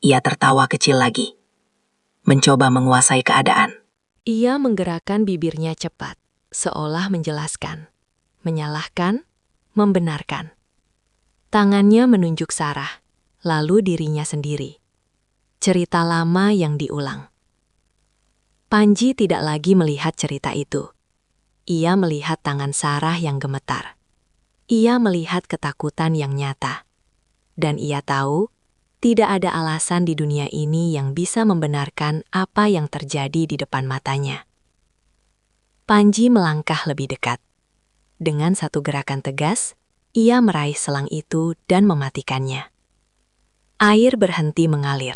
Ia tertawa kecil lagi. Mencoba menguasai keadaan. Ia menggerakkan bibirnya cepat, seolah menjelaskan, menyalahkan, membenarkan. Tangannya menunjuk Sarah, lalu dirinya sendiri. Cerita lama yang diulang. Panji tidak lagi melihat cerita itu. Ia melihat tangan Sarah yang gemetar. Ia melihat ketakutan yang nyata. Dan ia tahu, tidak ada alasan di dunia ini yang bisa membenarkan apa yang terjadi di depan matanya. Panji melangkah lebih dekat. Dengan satu gerakan tegas, ia meraih selang itu dan mematikannya. Air berhenti mengalir.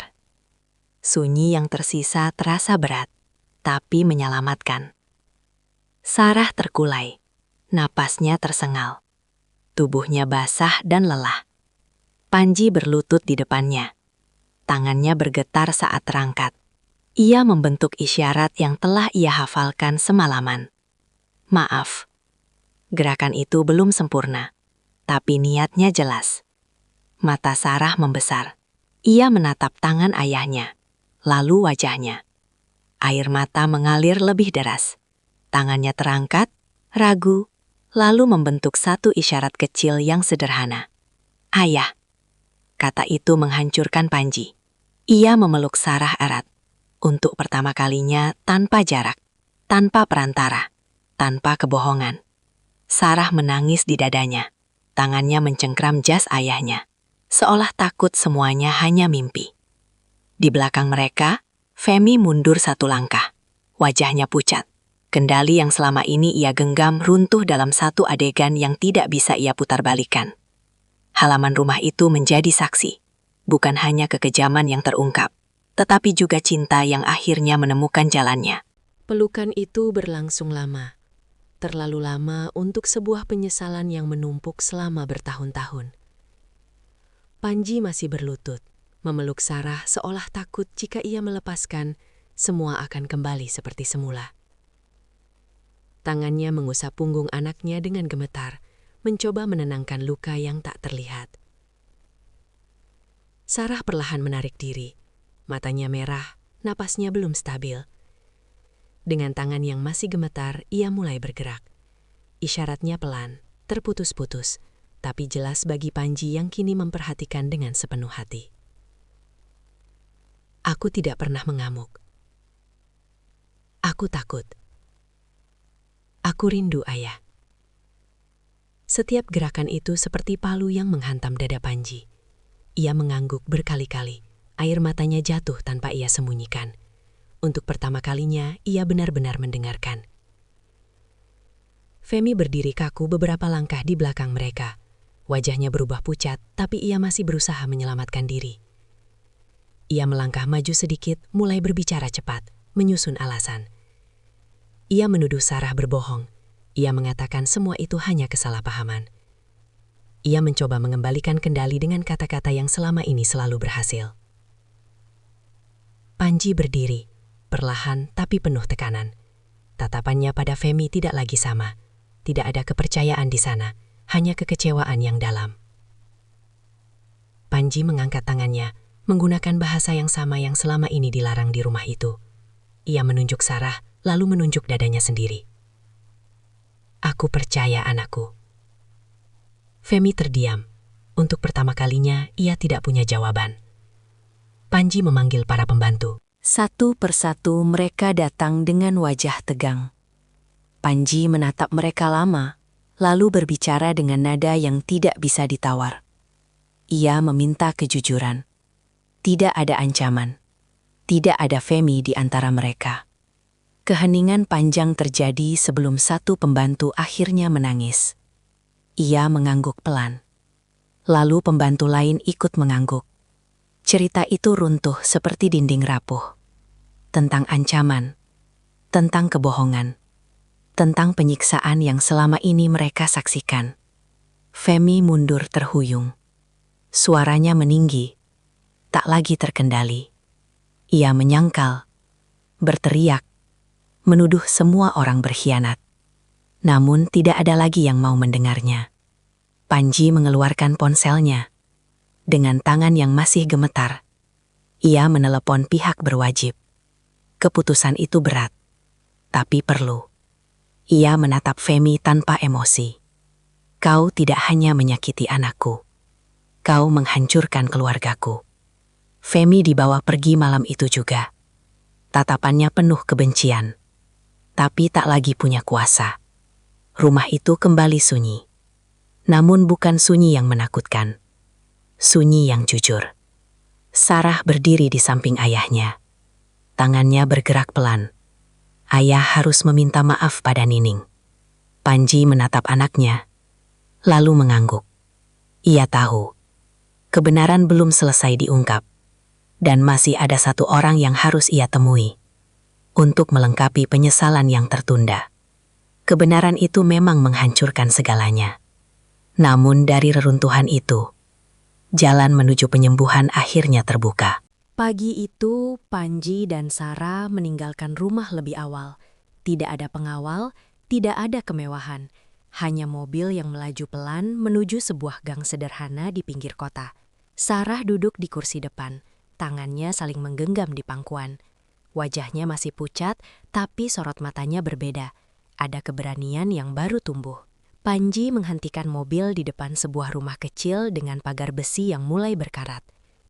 Sunyi yang tersisa terasa berat, tapi menyelamatkan. Sarah terkulai. Napasnya tersengal. Tubuhnya basah dan lelah. Panji berlutut di depannya. Tangannya bergetar saat terangkat. Ia membentuk isyarat yang telah ia hafalkan semalaman. Maaf. Gerakan itu belum sempurna, tapi niatnya jelas. Mata Sarah membesar. Ia menatap tangan ayahnya, lalu wajahnya. Air mata mengalir lebih deras. Tangannya terangkat, ragu, lalu membentuk satu isyarat kecil yang sederhana. Ayah. Kata itu menghancurkan Panji. Ia memeluk Sarah erat. Untuk pertama kalinya tanpa jarak, tanpa perantara, tanpa kebohongan. Sarah menangis di dadanya. Tangannya mencengkram jas ayahnya. Seolah takut semuanya hanya mimpi. Di belakang mereka, Femi mundur 1 langkah. Wajahnya pucat. Kendali yang selama ini ia genggam runtuh dalam satu adegan yang tidak bisa ia putarbalikan. Halaman rumah itu menjadi saksi, bukan hanya kekejaman yang terungkap, tetapi juga cinta yang akhirnya menemukan jalannya. Pelukan itu berlangsung lama, terlalu lama untuk sebuah penyesalan yang menumpuk selama bertahun-tahun. Panji masih berlutut, memeluk Sarah seolah takut jika ia melepaskan, semua akan kembali seperti semula. Tangannya mengusap punggung anaknya dengan gemetar, mencoba menenangkan luka yang tak terlihat. Sarah perlahan menarik diri, matanya merah, napasnya belum stabil. Dengan tangan yang masih gemetar, ia mulai bergerak. Isyaratnya pelan, terputus-putus, tapi jelas bagi Panji yang kini memperhatikan dengan sepenuh hati. Aku tidak pernah mengamuk. Aku takut. Aku rindu ayah. Setiap gerakan itu seperti palu yang menghantam dada Panji. Ia mengangguk berkali-kali, air matanya jatuh tanpa ia sembunyikan. Untuk pertama kalinya, ia benar-benar mendengarkan. Femi berdiri kaku beberapa langkah di belakang mereka. Wajahnya berubah pucat, tapi ia masih berusaha menyelamatkan diri. Ia melangkah maju sedikit, mulai berbicara cepat, menyusun alasan. Ia menuduh Sarah berbohong. Ia mengatakan semua itu hanya kesalahpahaman. Ia mencoba mengembalikan kendali dengan kata-kata yang selama ini selalu berhasil. Panji berdiri, perlahan tapi penuh tekanan. Tatapannya pada Femi tidak lagi sama. Tidak ada kepercayaan di sana, hanya kekecewaan yang dalam. Panji mengangkat tangannya, menggunakan bahasa yang sama yang selama ini dilarang di rumah itu. Ia menunjuk Sarah, lalu menunjuk dadanya sendiri. Aku percaya anakku. Femi terdiam. Untuk pertama kalinya, ia tidak punya jawaban. Panji memanggil para pembantu. Satu persatu mereka datang dengan wajah tegang. Panji menatap mereka lama, lalu berbicara dengan nada yang tidak bisa ditawar. Ia meminta kejujuran. Tidak ada ancaman. Tidak ada Femi di antara mereka. Keheningan panjang terjadi sebelum satu pembantu akhirnya menangis. Ia mengangguk pelan. Lalu pembantu lain ikut mengangguk. Cerita itu runtuh seperti dinding rapuh. Tentang ancaman, tentang kebohongan, tentang penyiksaan yang selama ini mereka saksikan. Femi mundur terhuyung. Suaranya meninggi, tak lagi terkendali. Ia menyangkal, berteriak, menuduh semua orang berkhianat. Namun tidak ada lagi yang mau mendengarnya. Panji mengeluarkan ponselnya. Dengan tangan yang masih gemetar, ia menelepon pihak berwajib. Keputusan itu berat, tapi perlu. Ia menatap Femi tanpa emosi. Kau tidak hanya menyakiti anakku. Kau menghancurkan keluargaku. Femi dibawa pergi malam itu juga. Tatapannya penuh kebencian, tapi tak lagi punya kuasa. Rumah itu kembali sunyi. Namun bukan sunyi yang menakutkan. Sunyi yang jujur. Sarah berdiri di samping ayahnya. Tangannya bergerak pelan. Ayah harus meminta maaf pada Nining. Panji menatap anaknya, lalu mengangguk. Ia tahu, kebenaran belum selesai diungkap, dan masih ada satu orang yang harus ia temui untuk melengkapi penyesalan yang tertunda. Kebenaran itu memang menghancurkan segalanya. Namun dari reruntuhan itu, jalan menuju penyembuhan akhirnya terbuka. Pagi itu, Panji dan Sarah meninggalkan rumah lebih awal. Tidak ada pengawal, tidak ada kemewahan. Hanya mobil yang melaju pelan menuju sebuah gang sederhana di pinggir kota. Sarah duduk di kursi depan, tangannya saling menggenggam di pangkuan. Wajahnya masih pucat, tapi sorot matanya berbeda. Ada keberanian yang baru tumbuh. Panji menghentikan mobil di depan sebuah rumah kecil dengan pagar besi yang mulai berkarat.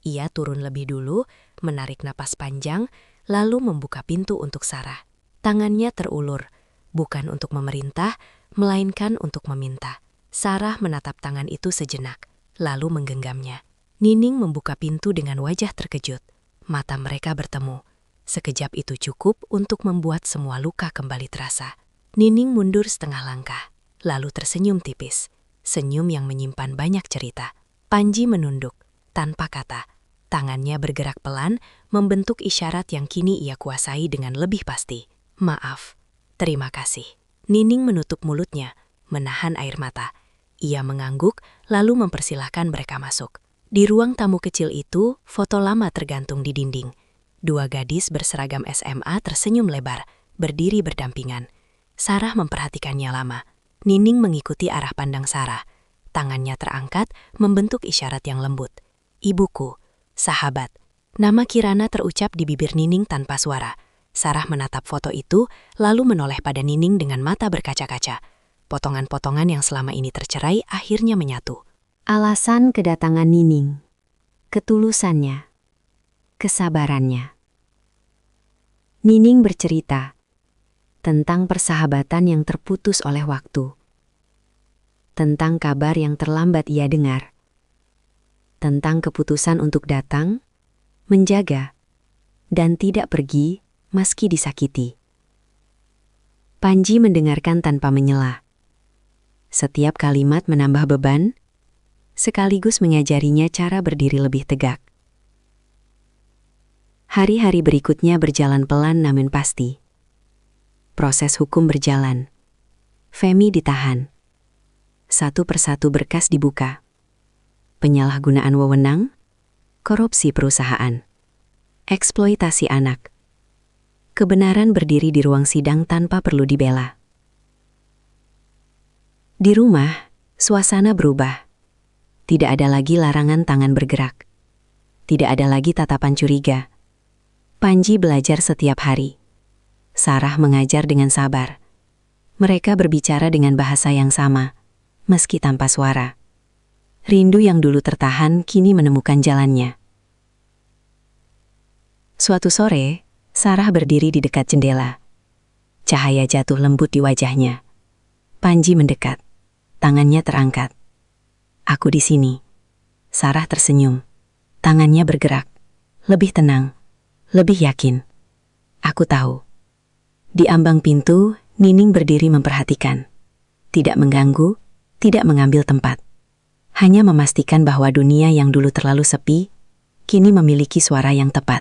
Ia turun lebih dulu, menarik napas panjang, lalu membuka pintu untuk Sarah. Tangannya terulur, bukan untuk memerintah, melainkan untuk meminta. Sarah menatap tangan itu sejenak, lalu menggenggamnya. Nining membuka pintu dengan wajah terkejut. Mata mereka bertemu. Sekejap itu cukup untuk membuat semua luka kembali terasa. Nining mundur setengah langkah, lalu tersenyum tipis. Senyum yang menyimpan banyak cerita. Panji menunduk, tanpa kata. Tangannya bergerak pelan, membentuk isyarat yang kini ia kuasai dengan lebih pasti. Maaf, terima kasih. Nining menutup mulutnya, menahan air mata. Ia mengangguk, lalu mempersilahkan mereka masuk. Di ruang tamu kecil itu, foto lama tergantung di dinding. Dua gadis berseragam SMA tersenyum lebar, berdiri berdampingan. Sarah memperhatikannya lama. Nining mengikuti arah pandang Sarah. Tangannya terangkat, membentuk isyarat yang lembut. Ibuku, sahabat. Nama Kirana terucap di bibir Nining tanpa suara. Sarah menatap foto itu, lalu menoleh pada Nining dengan mata berkaca-kaca. Potongan-potongan yang selama ini tercerai akhirnya menyatu. Alasan kedatangan Nining, ketulusannya, kesabarannya. Nining bercerita tentang persahabatan yang terputus oleh waktu, tentang kabar yang terlambat ia dengar, tentang keputusan untuk datang, menjaga, dan tidak pergi meski disakiti. Panji mendengarkan tanpa menyela. Setiap kalimat menambah beban, sekaligus mengajarinya cara berdiri lebih tegak. Hari-hari berikutnya berjalan pelan namun pasti. Proses hukum berjalan. Femi ditahan. Satu persatu berkas dibuka. Penyalahgunaan wewenang, korupsi perusahaan, eksploitasi anak. Kebenaran berdiri di ruang sidang tanpa perlu dibela. Di rumah, suasana berubah. Tidak ada lagi larangan tangan bergerak. Tidak ada lagi tatapan curiga. Panji belajar setiap hari. Sarah mengajar dengan sabar. Mereka berbicara dengan bahasa yang sama, meski tanpa suara. Rindu yang dulu tertahan kini menemukan jalannya. Suatu sore, Sarah berdiri di dekat jendela. Cahaya jatuh lembut di wajahnya. Panji mendekat. Tangannya terangkat. "Aku di sini." Sarah tersenyum. Tangannya bergerak. Lebih tenang. Lebih yakin. "Aku tahu." Di ambang pintu, Nining berdiri memperhatikan. Tidak mengganggu, tidak mengambil tempat. Hanya memastikan bahwa dunia yang dulu terlalu sepi, kini memiliki suara yang tepat.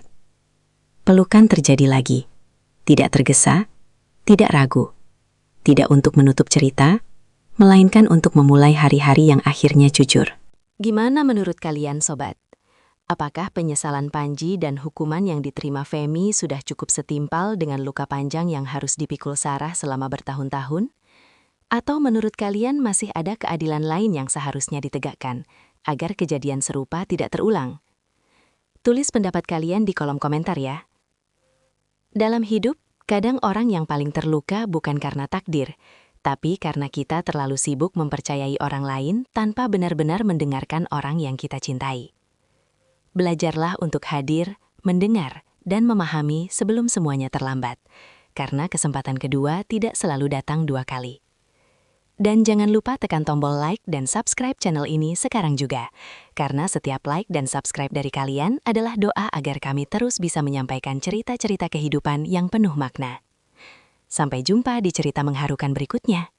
Pelukan terjadi lagi. Tidak tergesa, tidak ragu. Tidak untuk menutup cerita, melainkan untuk memulai hari-hari yang akhirnya jujur. Gimana menurut kalian, Sobat? Apakah penyesalan Panji dan hukuman yang diterima Femi sudah cukup setimpal dengan luka panjang yang harus dipikul Sarah selama bertahun-tahun? Atau menurut kalian masih ada keadilan lain yang seharusnya ditegakkan, agar kejadian serupa tidak terulang? Tulis pendapat kalian di kolom komentar ya. Dalam hidup, kadang orang yang paling terluka bukan karena takdir, tapi karena kita terlalu sibuk mempercayai orang lain tanpa benar-benar mendengarkan orang yang kita cintai. Belajarlah untuk hadir, mendengar, dan memahami sebelum semuanya terlambat, karena kesempatan kedua tidak selalu datang 2 kali. Dan jangan lupa tekan tombol like dan subscribe channel ini sekarang juga, karena setiap like dan subscribe dari kalian adalah doa agar kami terus bisa menyampaikan cerita-cerita kehidupan yang penuh makna. Sampai jumpa di cerita mengharukan berikutnya.